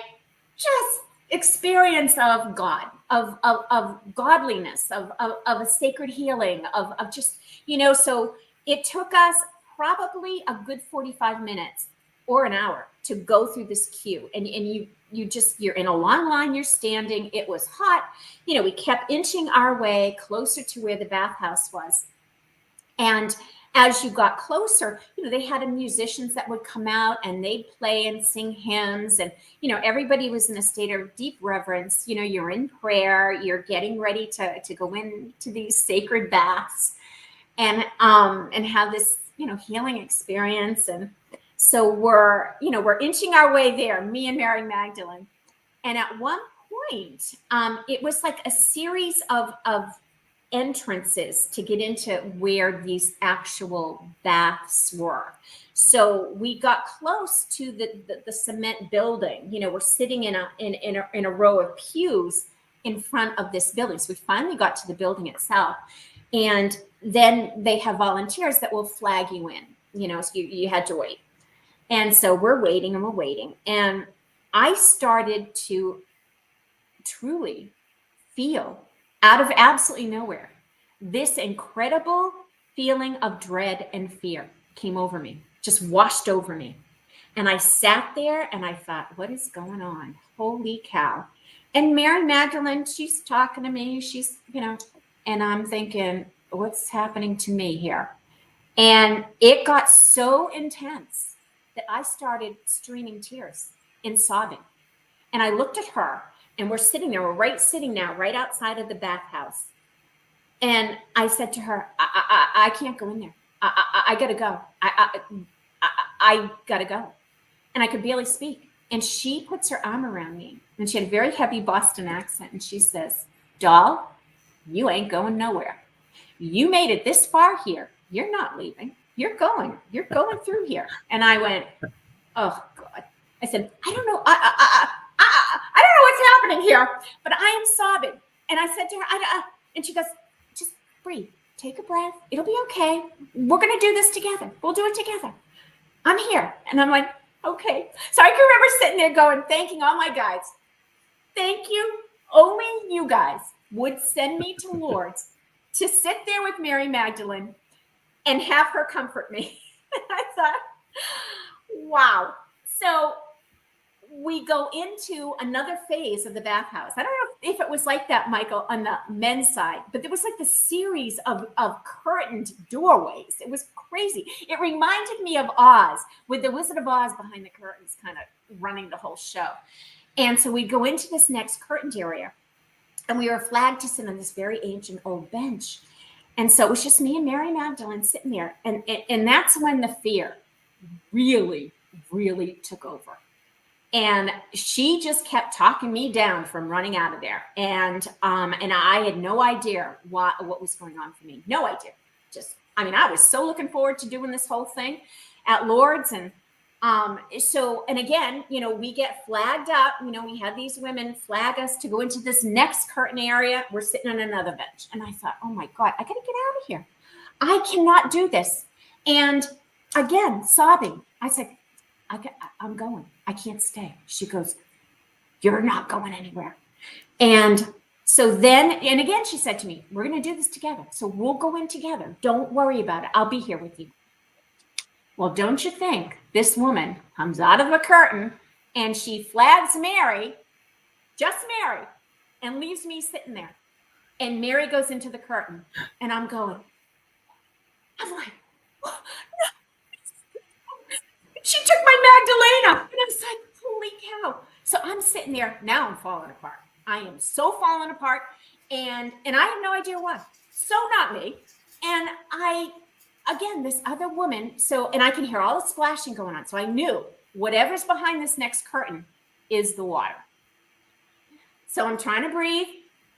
S2: just experience of God, of godliness, of a sacred healing, of just, you know. So it took us probably a good 45 minutes or an hour to go through this queue. And you're in a long line, you're standing, it was hot. You know, we kept inching our way closer to where the bathhouse was. And as you got closer, you know, they had musicians that would come out and they'd play and sing hymns. And, you know, everybody was in a state of deep reverence. You know, you're in prayer, you're getting ready to go into these sacred baths and have this, you know, healing experience. And so we're inching our way there, me and Mary Magdalene. And at one point, it was like a series of entrances to get into where these actual baths were. So we got close to the cement building. You know, we're sitting in a row of pews in front of this building. So we finally got to the building itself, and then they have volunteers that will flag you in. You know, so you had to wait, and so we're waiting, and I started to truly feel, out of absolutely nowhere, this incredible feeling of dread and fear came over me, just washed over me. And I sat there and I thought, what is going on? Holy cow. And Mary Magdalene, she's talking to me, she's, you know, and I'm thinking, what's happening to me here? And it got so intense that I started streaming tears and sobbing. And I looked at her, and we're sitting there, right outside of the bathhouse. And I said to her, I can't go in there. I gotta go. I gotta go. And I could barely speak. And she puts her arm around me, and she had a very heavy Boston accent. And she says, doll, you ain't going nowhere. You made it this far here. You're not leaving. You're going through here. And I went, oh God. I said, I don't know. I don't know what's happening here, but I am sobbing. And I said to her, and she goes, just breathe, take a breath. It'll be okay. We're going to do this together. We'll do it together. I'm here. And I'm like, okay. So I can remember sitting there going, thanking all my guides. Thank you. Only you guys would send me to Lourdes to sit there with Mary Magdalene and have her comfort me. I thought, wow. So we go into another phase of the bathhouse. I don't know if it was like that, Michael, on the men's side, but there was like the series of curtained doorways. It was crazy. It reminded me of Oz, with the Wizard of Oz behind the curtains kind of running the whole show. And so we go into this next curtained area, and we were flagged to sit on this very ancient old bench. And so it was just me and Mary Magdalene sitting there. And that's when the fear really, really took over. And she just kept talking me down from running out of there. And I had no idea what was going on for me. No idea. I was so looking forward to doing this whole thing at Lourdes. And and again, you know, we get flagged up. You know, we had these women flag us to go into this next curtain area. We're sitting on another bench. And I thought, oh my God, I got to get out of here. I cannot do this. And again, sobbing. I said, I'm going. I can't stay. She goes, you're not going anywhere. And so then, and again, she said to me, we're going to do this together. So we'll go in together. Don't worry about it. I'll be here with you. Well, don't you think this woman comes out of the curtain and she flags Mary, just Mary, and leaves me sitting there. And Mary goes into the curtain and I'm like, oh, no. She took my Magdalena. And I was like, holy cow. So I'm sitting there. Now I'm falling apart. I am so falling apart. And I have no idea why. So not me. And again, this other woman. So, and I can hear all the splashing going on. So I knew whatever's behind this next curtain is the water. So I'm trying to breathe,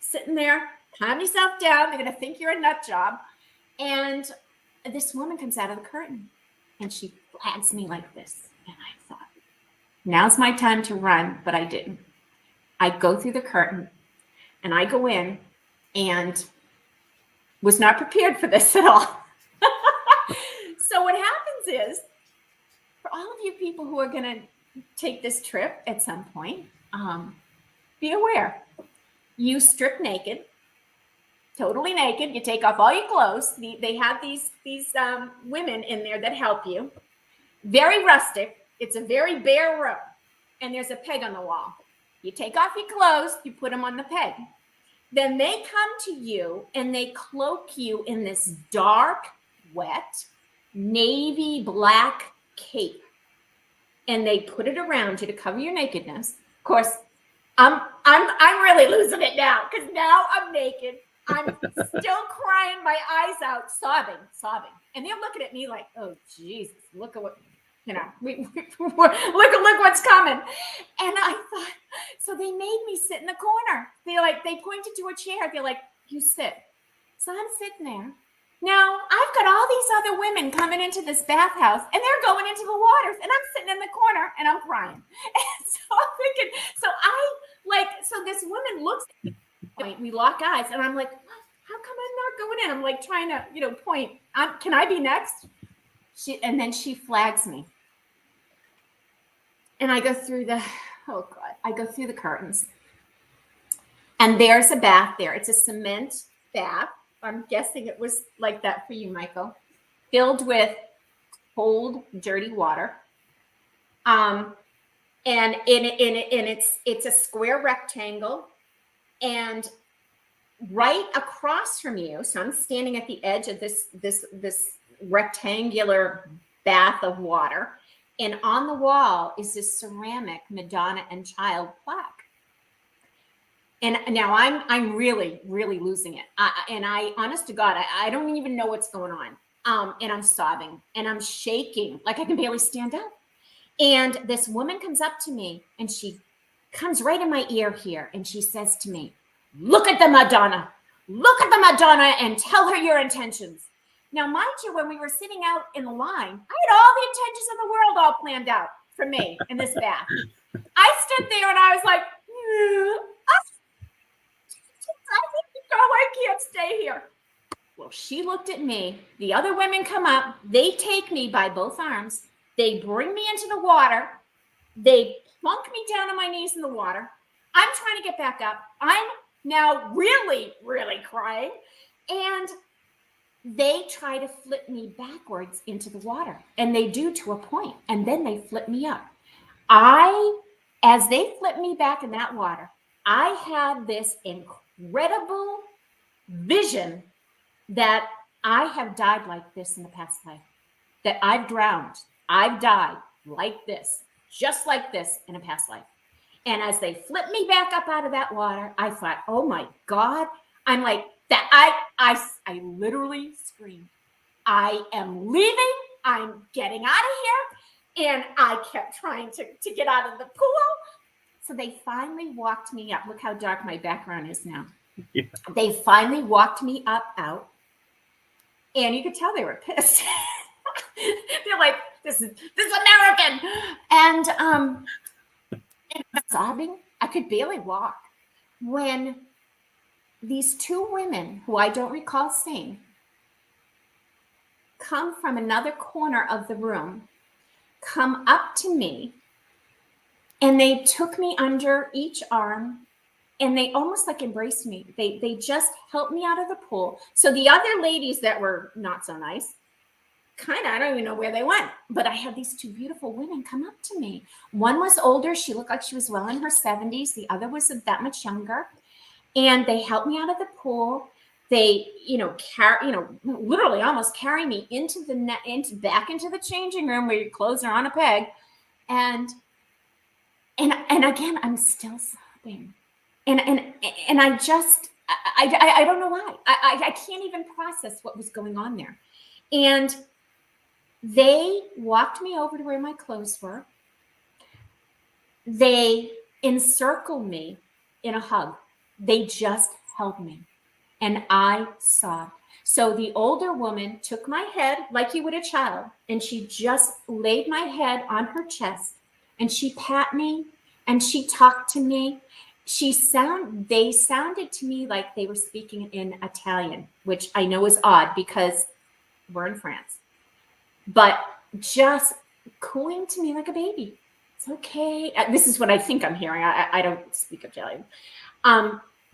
S2: sitting there, calm yourself down. They're going to think you're a nut job. And this woman comes out of the curtain and she flags me like this. And I thought, now's my time to run, but I didn't. I go through the curtain and I go in and was not prepared for this at all. So what happens is, for all of you people who are going to take this trip at some point, be aware. You strip naked, totally naked. You take off all your clothes. They have these women in there that help you. Very rustic. It's a very bare room. And there's a peg on the wall. You take off your clothes, you put them on the peg. Then they come to you and they cloak you in this dark, wet, navy black cape. And they put it around you to cover your nakedness. Of course, I'm really losing it now because now I'm naked. I'm still crying my eyes out, sobbing. And they're looking at me like, oh, Jesus, look at what, look what's coming. And I thought, so they made me sit in the corner. They pointed to a chair. They're like, you sit. So I'm sitting there. Now I've got all these other women coming into this bathhouse and they're going into the waters and I'm sitting in the corner and I'm crying. And so I'm thinking, so this woman looks at me, we lock eyes and I'm like, how come I'm not going in? I'm like trying to, point, can I be next? And then she flags me. And I go through the curtains. And there's a bath there. It's a cement bath. I'm guessing it was like that for you, Michael. Filled with cold, dirty water. And it's a square rectangle. And right across from you, so I'm standing at the edge of this rectangular bath of water. And on the wall is this ceramic Madonna and Child plaque. And now I'm really, really losing it. I honest to God, I don't even know what's going on. And I'm sobbing and I'm shaking like I can barely stand up. And this woman comes up to me and she comes right in my ear here. And she says to me, look at the Madonna and tell her your intentions. Now, mind you, when we were sitting out in the line, I had all the intentions of the world all planned out for me in this bath. I stood there and I was like, I can't stay here. Well, she looked at me. The other women come up. They take me by both arms. They bring me into the water. They plunk me down on my knees in the water. I'm trying to get back up. I'm now really, really crying. And they try to flip me backwards into the water. And they do to a point. And then they flip me up. As they flip me back in that water, I had this incredible vision that I have died like this in the past life, that I've drowned, I've died like this, just like this in a past life. And as they flipped me back up out of that water, I thought, oh my God, I'm like that. I literally screamed, I am leaving, I'm getting out of here. And I kept trying to get out of the pool. So they finally walked me up. Look how dark my background is now. Yeah. They finally walked me out. And you could tell they were pissed. They're like, this is American. And sobbing. I could barely walk. When these two women, who I don't recall seeing, come from another corner of the room, come up to me, and they took me under each arm, and they almost like embraced me. They just helped me out of the pool. So the other ladies that were not so nice, kind of, I don't even know where they went, but I had these two beautiful women come up to me. One was older. She looked like she was well in her 70s. The other was that much younger. And they helped me out of the pool. They, literally almost carry me into back into the changing room where your clothes are on a peg. And again, I'm still sobbing. And I just, I don't know why. I can't even process what was going on there. And they walked me over to where my clothes were. They encircled me in a hug. They just held me. And I sobbed. So the older woman took my head like you would a child, and she just laid my head on her chest, and she pat me, and she talked to me. They sounded to me like they were speaking in Italian, which I know is odd because we're in France, but just cooing to me like a baby. It's okay. This is what I think I'm hearing. I don't speak Italian.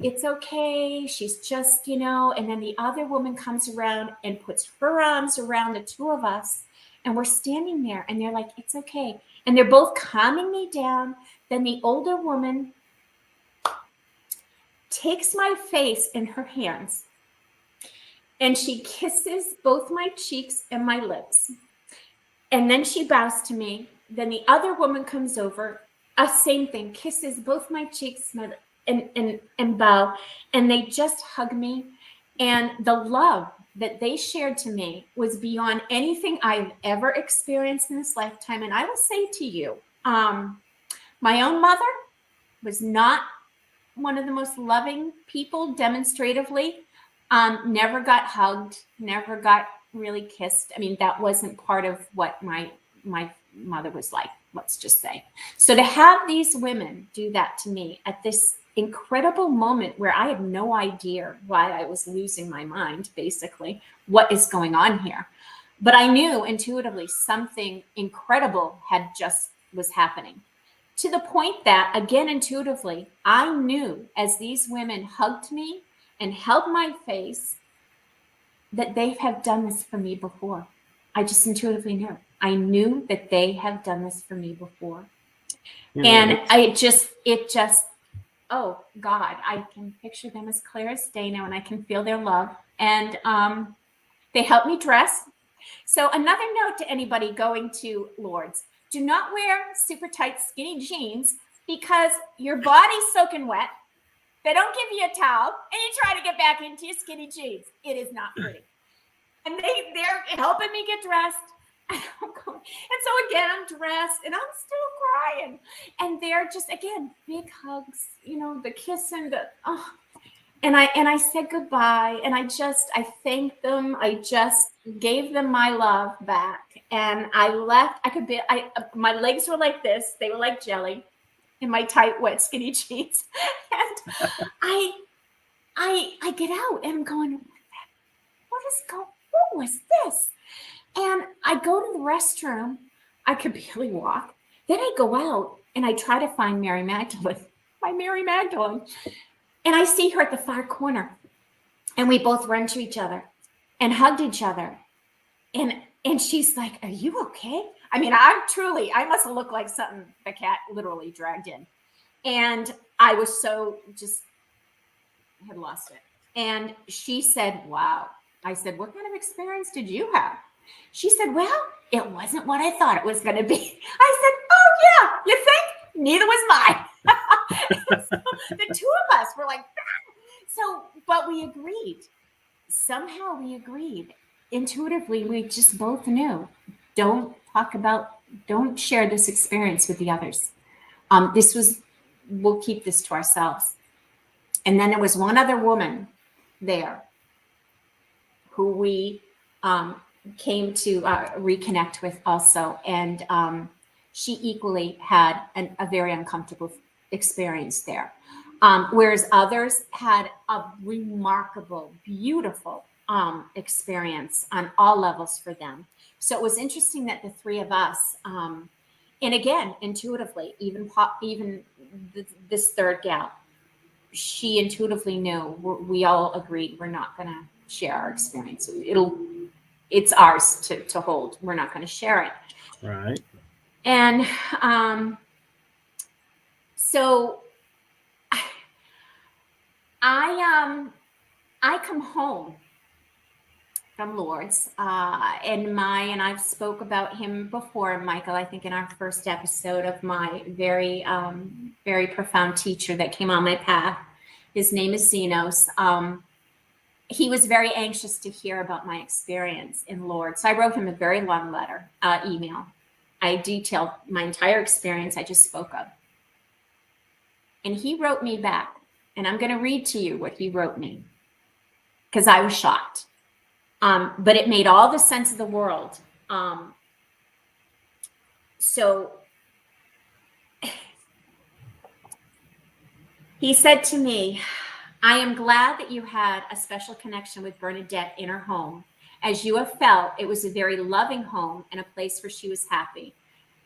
S2: It's okay. She's just, and then the other woman comes around and puts her arms around the two of us, and we're standing there, and they're like, it's okay. And they're both calming me down. Then the older woman takes my face in her hands, and she kisses both my cheeks and my lips. And then she bows to me. Then the other woman comes over, same thing, kisses both my cheeks and bow. And they just hug me. And the love that they shared to me was beyond anything I've ever experienced in this lifetime. And I will say to you, my own mother was not one of the most loving people demonstratively. Never got hugged, never got really kissed. I mean, that wasn't part of what my mother was like, let's just say. So to have these women do that to me at this incredible moment where I had no idea why I was losing my mind, basically, what is going on here. But I knew intuitively something incredible was happening. To the point that, again, intuitively, I knew as these women hugged me and held my face that they have done this for me before. I just intuitively knew. I knew that they have done this for me before. And it just, oh God, I can picture them as clear as day now, and I can feel their love. And they helped me dress. So another note to anybody going to Lourdes: do not wear super tight, skinny jeans because your body's soaking wet. They don't give you a towel, and you try to get back into your skinny jeans. It is not pretty. And they're helping me get dressed. And so again, I'm dressed, and I'm still crying. And they're just, again, big hugs, the kiss and the, oh. And I said goodbye, and I thanked them. I just gave them my love back, and I left. My legs were like this; they were like jelly, in my tight, wet, skinny jeans. And I get out, and I'm going, what was this? And I go to the restroom. I could barely walk. Then I go out, and I try to find Mary Magdalene, my Mary Magdalene. And I see her at the far corner, and we both run to each other and hugged each other. And she's like, "Are you okay?" I mean, I must have looked like something the cat literally dragged in. And I was I had lost it. And she said, "Wow." I said, "What kind of experience did you have?" She said, "Well, it wasn't what I thought it was going to be." I said, "Oh yeah, you think? Neither was mine." So the two of us were like, but we agreed. Somehow we agreed. Intuitively, we just both knew. Don't share this experience with the others. We'll keep this to ourselves. And then there was one other woman there who we came to reconnect with also. And she equally had a very uncomfortable experience there. Whereas others had a remarkable, beautiful experience on all levels for them. So it was interesting that the three of us, and again, intuitively, even this third gal, she intuitively knew. We all agreed we're not going to share our experience. It's ours to hold. We're not going to share it.
S1: Right.
S2: And so I come home from Lourdes, and I've spoke about him before, Michael, I think in our first episode of my very, very profound teacher that came on my path. His name is Xenos. He was very anxious to hear about my experience in Lourdes. So I wrote him a very long letter, email. I detailed my entire experience I just spoke of. And he wrote me back, and I'm going to read to you what he wrote me, because I was shocked. But it made all the sense of the world. So he said to me, I am glad that you had a special connection with Bernadette in her home. As you have felt, it was a very loving home and a place where she was happy.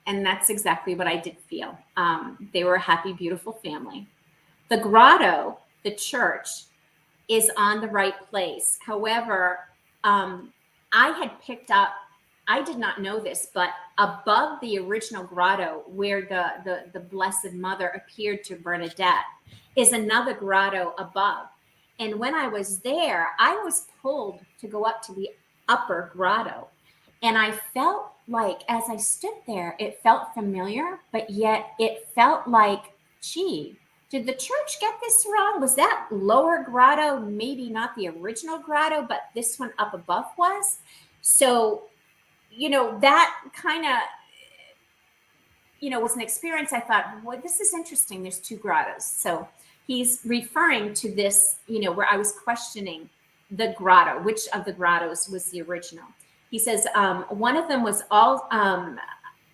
S2: And that's exactly what I did feel. They were a happy, beautiful family. The grotto, the church, is on the right place. However, I had picked up, I did not know this, but above the original grotto where the Blessed Mother appeared to Bernadette is another grotto above. And when I was there, I was pulled to go up to the upper grotto. And I felt like, as I stood there, it felt familiar, but yet it felt like, gee, did the church get this wrong? Was that lower grotto maybe not the original grotto, but this one up above was? So, that kind of, was an experience. I thought, well, this is interesting. There's two grottos. So he's referring to this, where I was questioning the grotto, which of the grottos was the original. He says, one of them was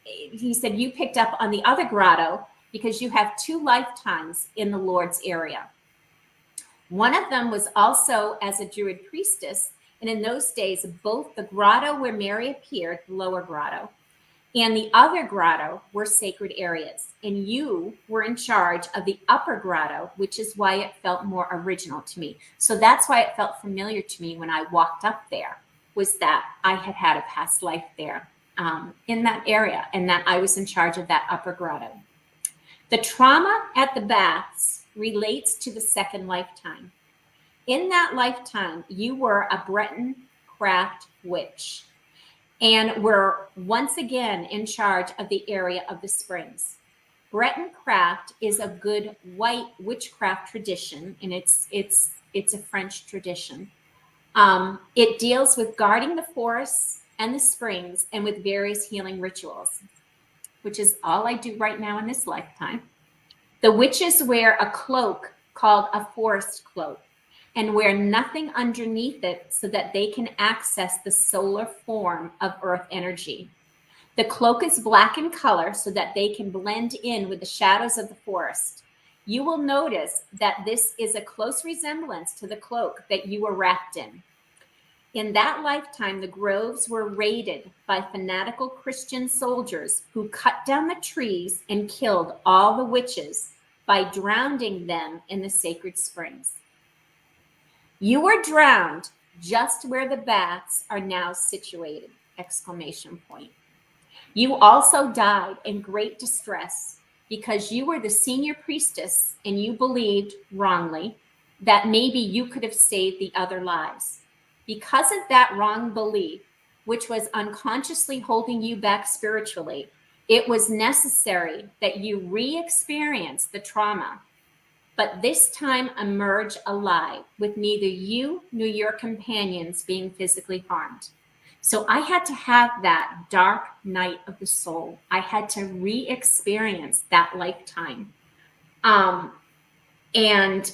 S2: he said, you picked up on the other grotto because you have 2 lifetimes in the Lourdes area. One of them was also as a Druid priestess. And in those days, both the grotto where Mary appeared, the lower grotto, and the other grotto were sacred areas. And you were in charge of the upper grotto, which is why it felt more original to me. So that's why it felt familiar to me when I walked up there, was that I had had a past life there in that area, and that I was in charge of that upper grotto. The trauma at the baths relates to the second lifetime. In that lifetime, you were a Breton craft witch and were once again in charge of the area of the springs. Breton craft is a good white witchcraft tradition, and it's a French tradition. It deals with guarding the forests and the springs and with various healing rituals, which is all I do right now in this lifetime. The witches wear a cloak called a forest cloak and wear nothing underneath it so that they can access the solar form of earth energy. The cloak is black in color so that they can blend in with the shadows of the forest. You will notice that this is a close resemblance to the cloak that you were wrapped in. In that lifetime, the groves were raided by fanatical Christian soldiers who cut down the trees and killed all the witches by drowning them in the sacred springs. You were drowned just where the baths are now situated! ! You also died in great distress because you were the senior priestess and you believed, wrongly, that maybe you could have saved the other lives. Because of that wrong belief, which was unconsciously holding you back spiritually, it was necessary that you re-experience the trauma, but this time emerge alive with neither you nor your companions being physically harmed. So I had to have that dark night of the soul. I had to re-experience that lifetime. And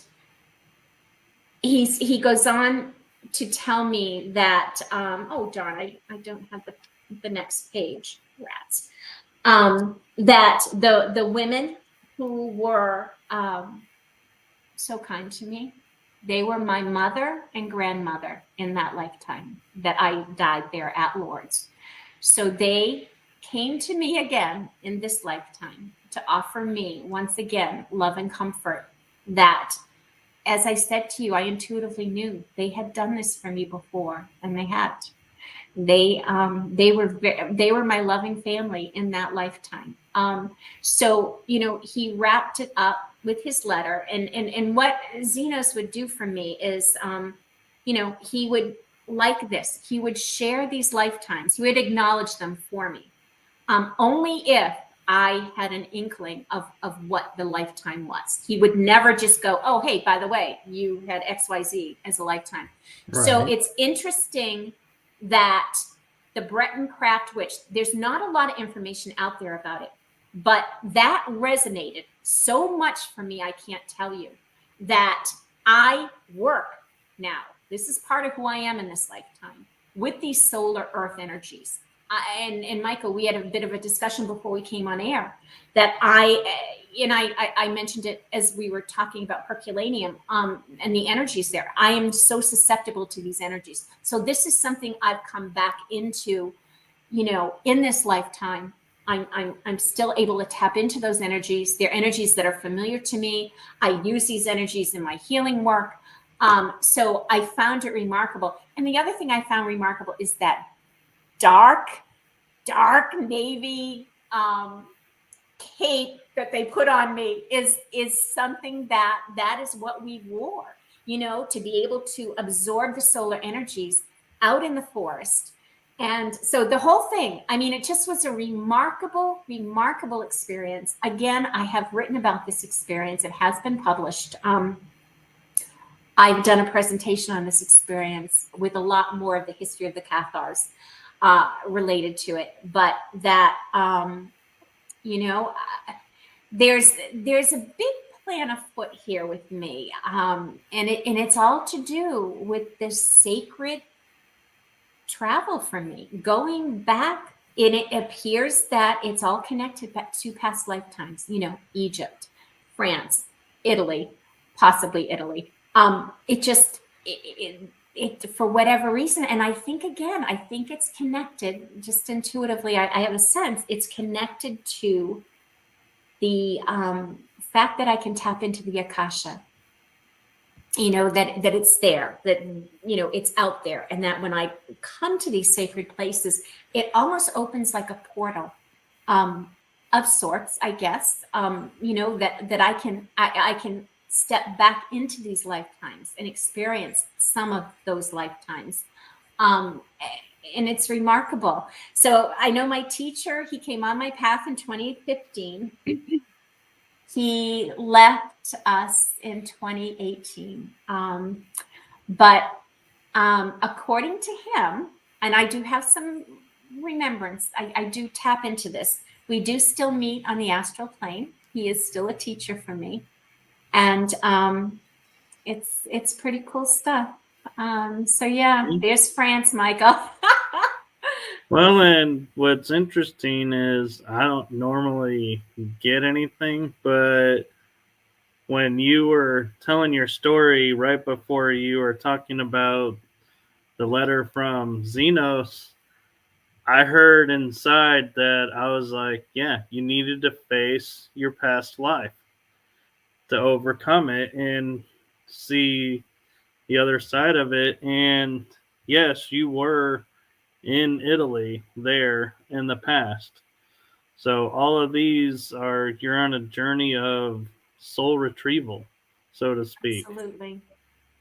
S2: he goes on to tell me that, oh darn, I don't have the next page, rats. That the women who were so kind to me, They were my mother and grandmother in that lifetime that I died there at Lourdes. So they came to me again in this lifetime to offer me once again love and comfort that, as I said to you, I intuitively knew they had done this for me before, and they had. They were my loving family in that lifetime. So he wrapped it up with his letter, and what Xenos would do for me is, he would, like this, he would share these lifetimes. He would acknowledge them for me, only if I had an inkling of what the lifetime was. He would never just go, oh, hey, by the way, you had XYZ as a lifetime. Right. So it's interesting that the Breton Craft Witch, there's not a lot of information out there about it, but that resonated so much for me, I can't tell you, that I work now. This is part of who I am in this lifetime, with these solar earth energies. And Michael, we had a bit of a discussion before we came on air that I mentioned it as we were talking about Herculaneum and the energies there. I am so susceptible to these energies. So this is something I've come back into, in this lifetime. I'm still able to tap into those energies. They're energies that are familiar to me. I use these energies in my healing work. So I found it remarkable. And the other thing I found remarkable is that dark navy cape that they put on me is something that is what we wore, to be able to absorb the solar energies out in the forest. And so the whole thing, it just was a remarkable experience. Again, I have written about this experience. It has been published. I've done a presentation on this experience with a lot more of the history of the Cathars related to it, but that there's a big plan afoot here with me, and it's all to do with this sacred travel for me, going back. And it appears that it's all connected back to past lifetimes. Egypt, France, Italy, possibly Italy. It for whatever reason, and I think it's connected just intuitively. I have a sense it's connected to the fact that I can tap into the Akasha, that it's there, that, it's out there. And that when I come to these sacred places, it almost opens like a portal of sorts, I guess, that I can step back into these lifetimes and experience some of those lifetimes. And it's remarkable. So I know my teacher, he came on my path in 2015. He left us in 2018. But according to him, and I do have some remembrance, I do tap into this. We do still meet on the astral plane. He is still a teacher for me. And it's pretty cool stuff. So yeah, there's France, Michael.
S1: Well, and what's interesting is I don't normally get anything, but when you were telling your story right before you were talking about the letter from Xenos, I heard inside that I was like, yeah, you needed to face your past life to overcome it and see the other side of it. And yes, you were in Italy there in the past. So all of these you're on a journey of soul retrieval, so to speak.
S2: Absolutely.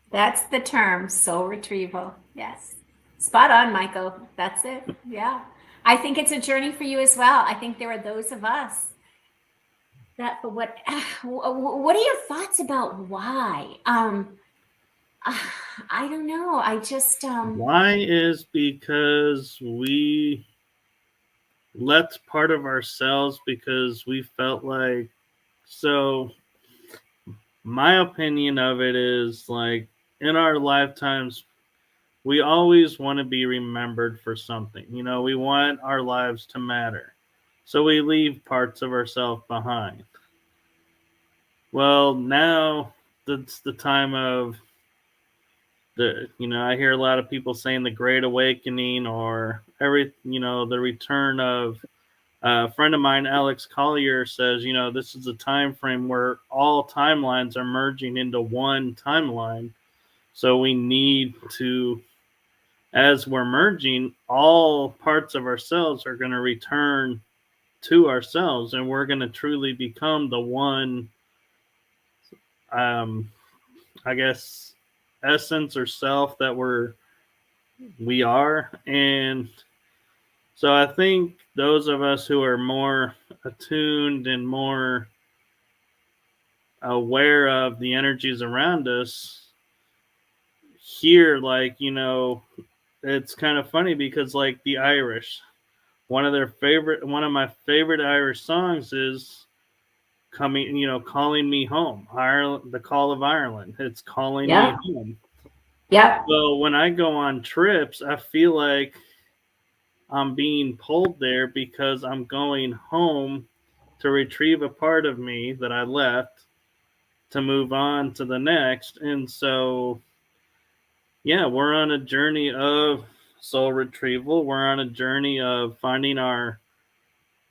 S2: That's the term, soul retrieval. Yes. Spot on, Michael. That's it. Yeah. I think it's a journey for you as well. I think there are those of us that, what are your thoughts about why? I don't know. I just
S1: why is because we let part of ourselves, because we felt like, so my opinion of it is like in our lifetimes we always want to be remembered for something. We want our lives to matter, so we leave parts of ourselves behind. Well, now that's the time of I hear a lot of people saying the Great Awakening or the return of a friend of mine, Alex Collier, says, this is a time frame where all timelines are merging into one timeline. So we need to, as we're merging, all parts of ourselves are going to return to ourselves, and we're going to truly become the one, I guess, essence or self that we are. And so I think those of us who are more attuned and more aware of the energies around us here, it's kind of funny because like the Irish, one of my favorite Irish songs is calling me home. Ireland, the call of Ireland. It's calling me home.
S2: Yeah.
S1: So when I go on trips, I feel like I'm being pulled there because I'm going home to retrieve a part of me that I left to move on to the next. And so, yeah, we're on a journey of soul retrieval. We're on a journey of finding our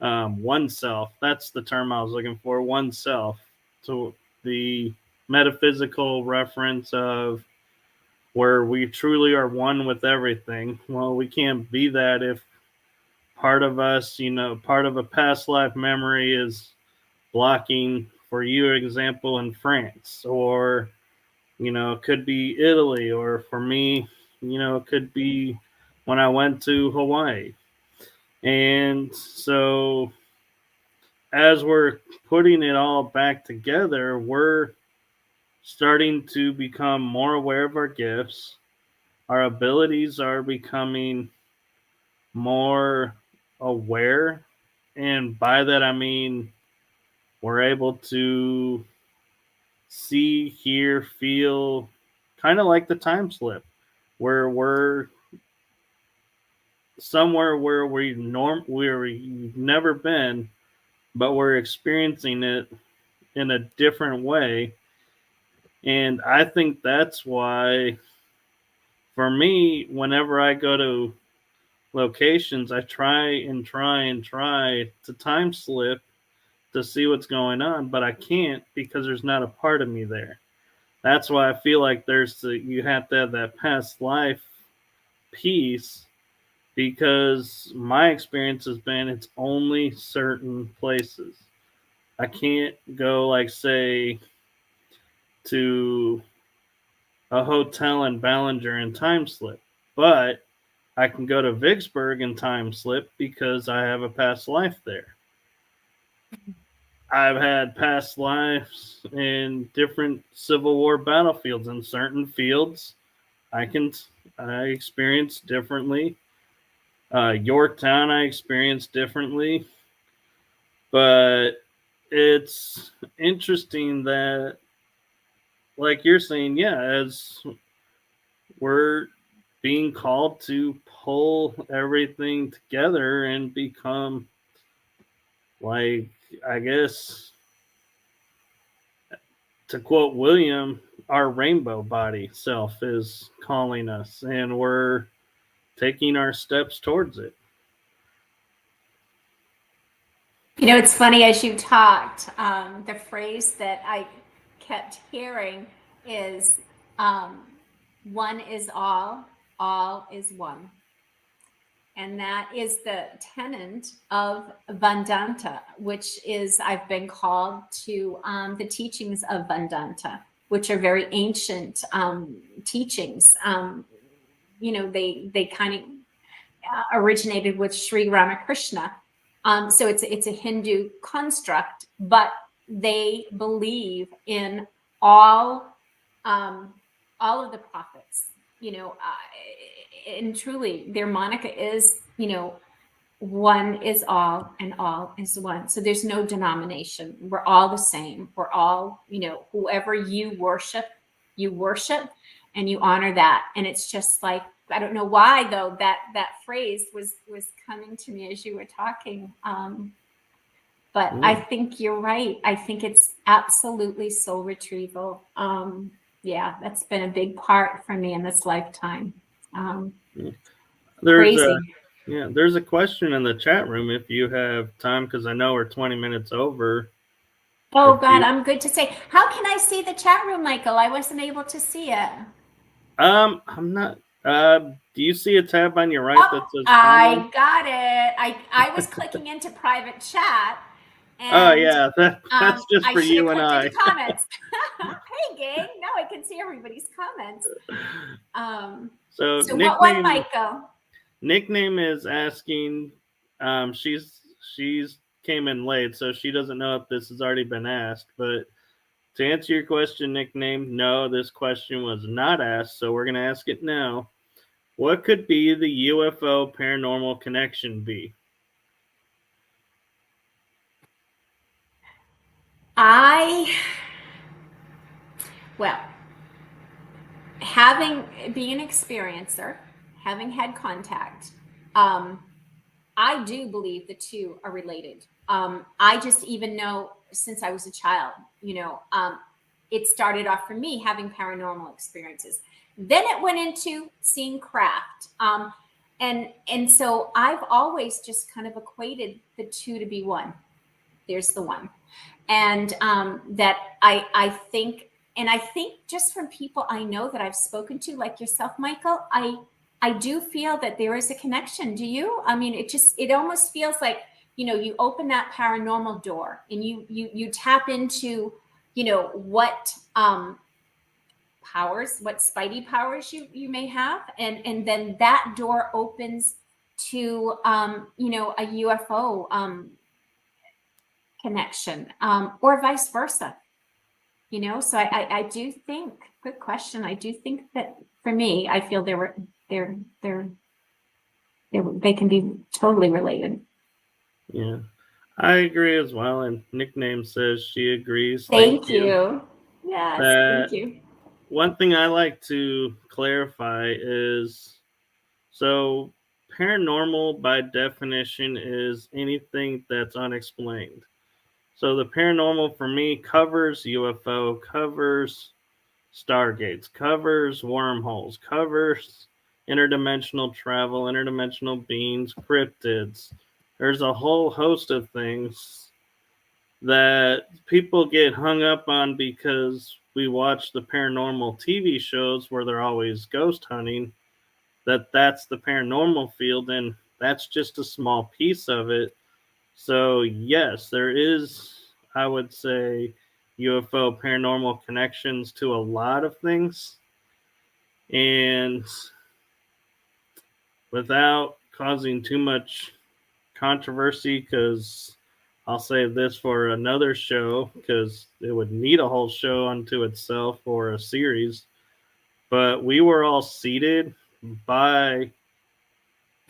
S1: oneself. That's the term I was looking for, oneself. So the metaphysical reference of where we truly are one with everything. Well, we can't be that if part of us, part of a past life memory is blocking, for you, example, in France, or, it could be Italy, or for me, it could be when I went to Hawaii. And so as we're putting it all back together, we're starting to become more aware of our gifts. Our abilities are becoming more aware. And by that, I mean, we're able to see, hear, feel, kind of like the time slip, where we're somewhere where we've never been, but we're experiencing it in a different way. And I think that's why, for me, whenever I go to locations, I try to time slip to see what's going on, but I can't because there's not a part of me there. That's why I feel like you have to have that past life piece, because my experience has been it's only certain places. I can't go, like, say, to a hotel in Ballinger and time slip, but I can go to Vicksburg and time slip because I have a past life there. I've had past lives in different Civil War battlefields. In certain fields, I experience differently. Yorktown, I experienced differently. But it's interesting that, like you're saying, yeah, as we're being called to pull everything together and become, like, I guess, to quote William, our rainbow body self is calling us, and we're taking our steps towards it.
S2: It's funny, as you talked, the phrase that I kept hearing is one is all is one. And that is the tenet of Vedanta, which is, I've been called to the teachings of Vedanta, which are very ancient teachings. They kind of originated with Sri Ramakrishna. So it's a Hindu construct, but they believe in all of the prophets, and truly their mantra is, one is all and all is one. So there's no denomination. We're all the same. We're all, whoever you worship and you honor that. And it's just like, I don't know why though, that phrase was coming to me as you were talking. But I think you're right. I think it's absolutely soul retrieval. Yeah, that's been a big part for me in this lifetime.
S1: There's
S2: Crazy.
S1: there's a question in the chat room if you have time, because I know we're 20 minutes over.
S2: Oh God, I'm good to say. How can I see the chat room, Michael? I wasn't able to see it.
S1: I'm not. Do you see a tab on your right that says
S2: I got it. I was clicking into private chat. And,
S1: oh yeah, that's just for you and I.
S2: Comments. Hey gang, now I can see everybody's comments.
S1: So
S2: what one, Michael?
S1: Nickname is asking. She's came in late, so she doesn't know if this has already been asked. But to answer your question, Nickname, no, this question was not asked, so we're gonna ask it now. What could be the UFO paranormal connection be?
S2: Well, being an experiencer, having had contact, I do believe the two are related. I just even know since I was a child, it started off for me having paranormal experiences. Then it went into seeing craft. And so I've always just kind of equated the two to be one. There's the one. And that I think just from people I know that I've spoken to, like yourself, Michael, I do feel that there is a connection. Do you? I mean, it almost feels like, you open that paranormal door and you tap into, what powers, what spidey powers you may have. And then that door opens to, a UFO connection, or vice versa. So I do think, good question. I do think that for me, I feel they can be totally related.
S1: Yeah, I agree as well. And Nickname says she agrees.
S2: Thank you. Yes, thank you.
S1: One thing I like to clarify is, so paranormal by definition is anything that's unexplained. So the paranormal for me covers UFO, covers stargates, covers wormholes, covers interdimensional travel, interdimensional beings, cryptids. There's a whole host of things that people get hung up on because we watch the paranormal TV shows where they're always ghost hunting, that's the paranormal field, and that's just a small piece of it. So yes, there is, I would say, UFO paranormal connections to a lot of things. And without causing too much controversy, because I'll save this for another show, because it would need a whole show unto itself or a series. But we were all seeded by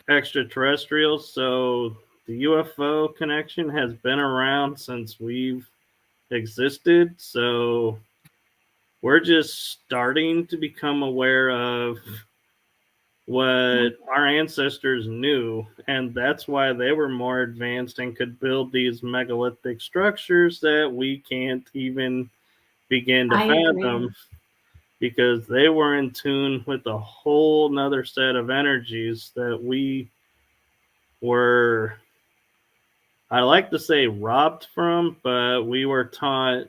S1: extraterrestrials, so the UFO connection has been around since we've existed. So we're just starting to become aware of what our ancestors knew, and that's why they were more advanced and could build these megalithic structures that we can't even begin to fathom, because they were in tune with a whole nother set of energies that we were, I like to say, robbed from, but we were taught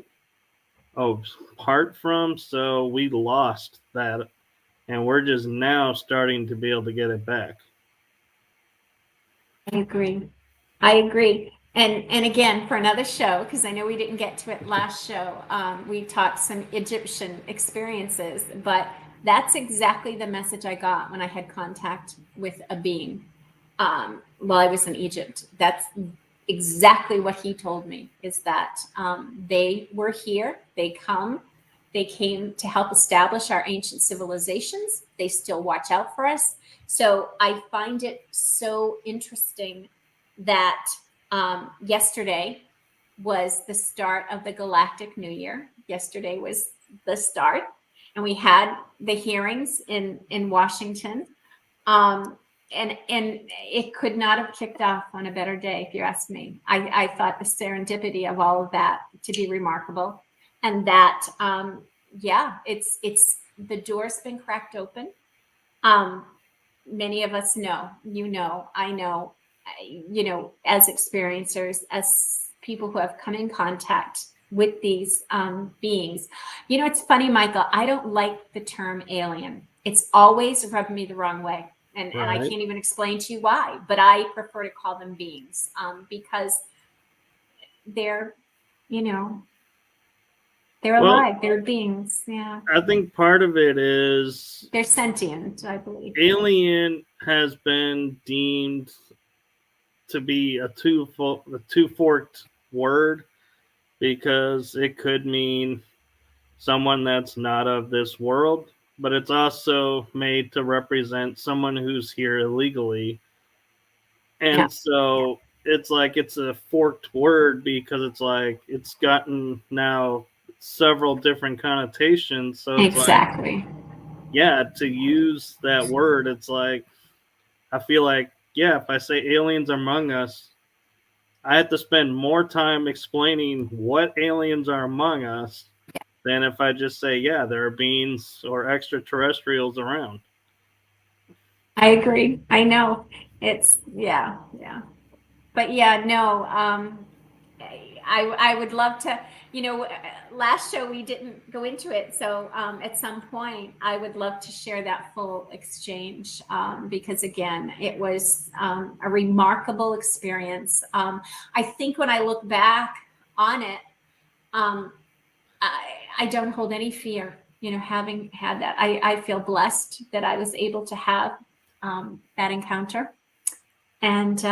S1: part from, so we lost that, and we're just now starting to be able to get it back.
S2: I agree. And again, for another show, because I know we didn't get to it last show, we talked some Egyptian experiences, but that's exactly the message I got when I had contact with a being while I was in Egypt. That's exactly what he told me, is that they were here, they came to help establish our ancient civilizations. They still watch out for us. So I find it so interesting that yesterday was the start of the Galactic New Year. Yesterday was the start, and we had the hearings in Washington. And it could not have kicked off on a better day, if you ask me. I thought the serendipity of all of that to be remarkable, and that yeah, it's the door's been cracked open. Many of us know, I know, as experiencers, as people who have come in contact with these beings. It's funny, Michael, I don't like the term alien. It's always rubbed me the wrong way. And I can't even explain to you why, but I prefer to call them beings because they're, they're alive. They're beings. Yeah.
S1: I think part of it is
S2: they're sentient, I believe.
S1: Alien has been deemed to be a two-forked word because it could mean someone that's not of this world, but it's also made to represent someone who's here illegally. And so it's like it's a forked word because it's like it's gotten now several different connotations. So it's
S2: exactly.
S1: Like, to use that word, it's like I feel like, if I say aliens are among us, I have to spend more time explaining what aliens are among us than if I just say, there are beings or extraterrestrials around.
S2: I agree. I know. It's, But I would love to, last show we didn't go into it. So at some point, I would love to share that full exchange because, again, it was a remarkable experience. I think when I look back on it, I don't hold any fear, having had that. I feel blessed that I was able to have that encounter. And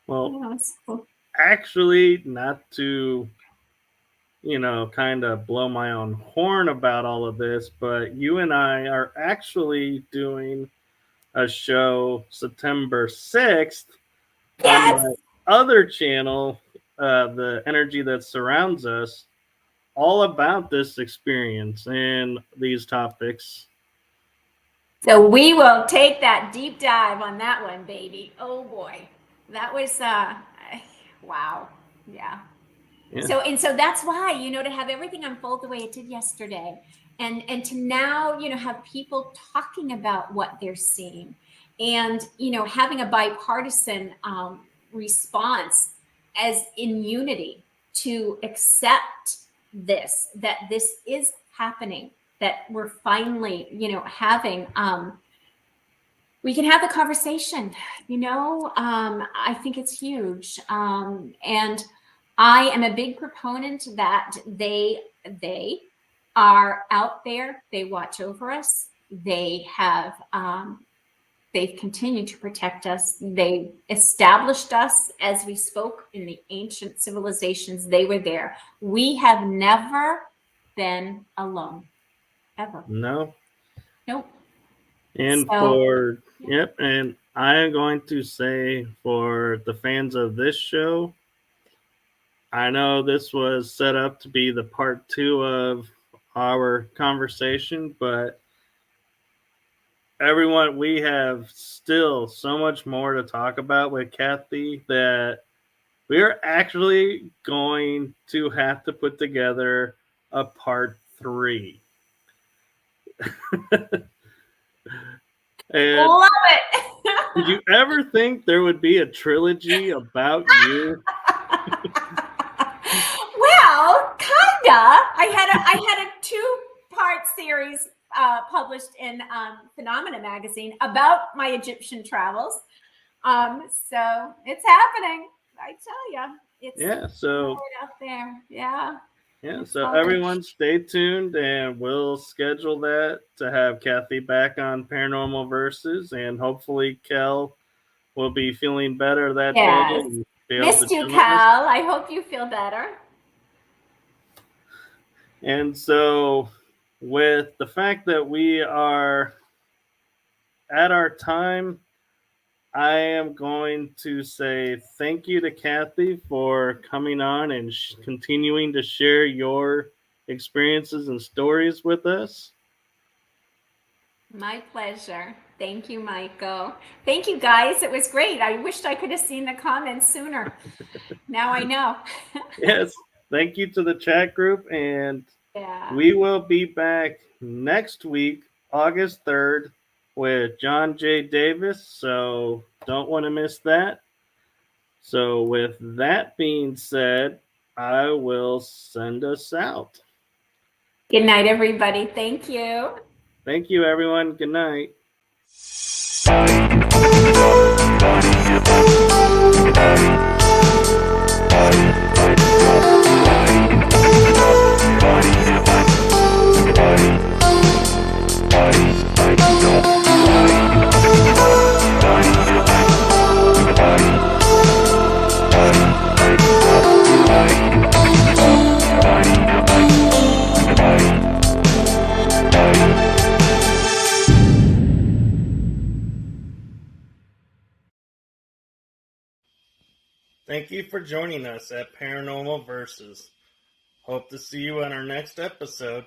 S1: well,
S2: it's cool.
S1: Actually, not to kind of blow my own horn about all of this, but you and I are actually doing a show September 6th on my other channel, The Energy That Surrounds Us, all about this experience and these topics.
S2: So we will take that deep dive on that one, baby. Oh boy, that was wow, yeah. So that's why to have everything unfold the way it did yesterday, and to now have people talking about what they're seeing, and having a bipartisan response as in unity to accept that this is happening. That we're finally, having, we can have the conversation, I think it's huge. And I am a big proponent that they are out there. They watch over us. They have, they've continued to protect us. They established us as we spoke in the ancient civilizations. They were there. We have never been alone. Ever.
S1: No.
S2: Nope.
S1: And and I am going to say for the fans of this show, I know this was set up to be the part 2 of our conversation, but everyone, we have still so much more to talk about with Kathy that we're actually going to have to put together a part 3. And
S2: love it.
S1: Did you ever think there would be a trilogy about you?
S2: Well, kinda. I had a 2-part series published in Phenomena magazine about my Egyptian travels. So it's happening. I tell you, it's
S1: so
S2: out there. Yeah.
S1: So everyone stay tuned, and we'll schedule that to have Kathy back on Paranormal Versus, and hopefully Kell will be feeling better that day. And
S2: missed you, Kell. I hope you feel better.
S1: And so with the fact that we are at our time, I am going to say thank you to Kathy for coming on and continuing to share your experiences and stories with us.
S2: My pleasure. Thank you, Michael. Thank you, guys. It was great. I wished I could have seen the comments sooner. Now I know.
S1: Yes. Thank you to the chat group, and
S2: Yeah.
S1: We will be back next week, August 3rd, with John J. Davis, so don't want to miss that. So with that being said, I will send us out.
S2: Good night, everybody. Thank you.
S1: Thank you, everyone. Good night. Thank you for joining us at Paranormal Verses. Hope to see you on our next episode.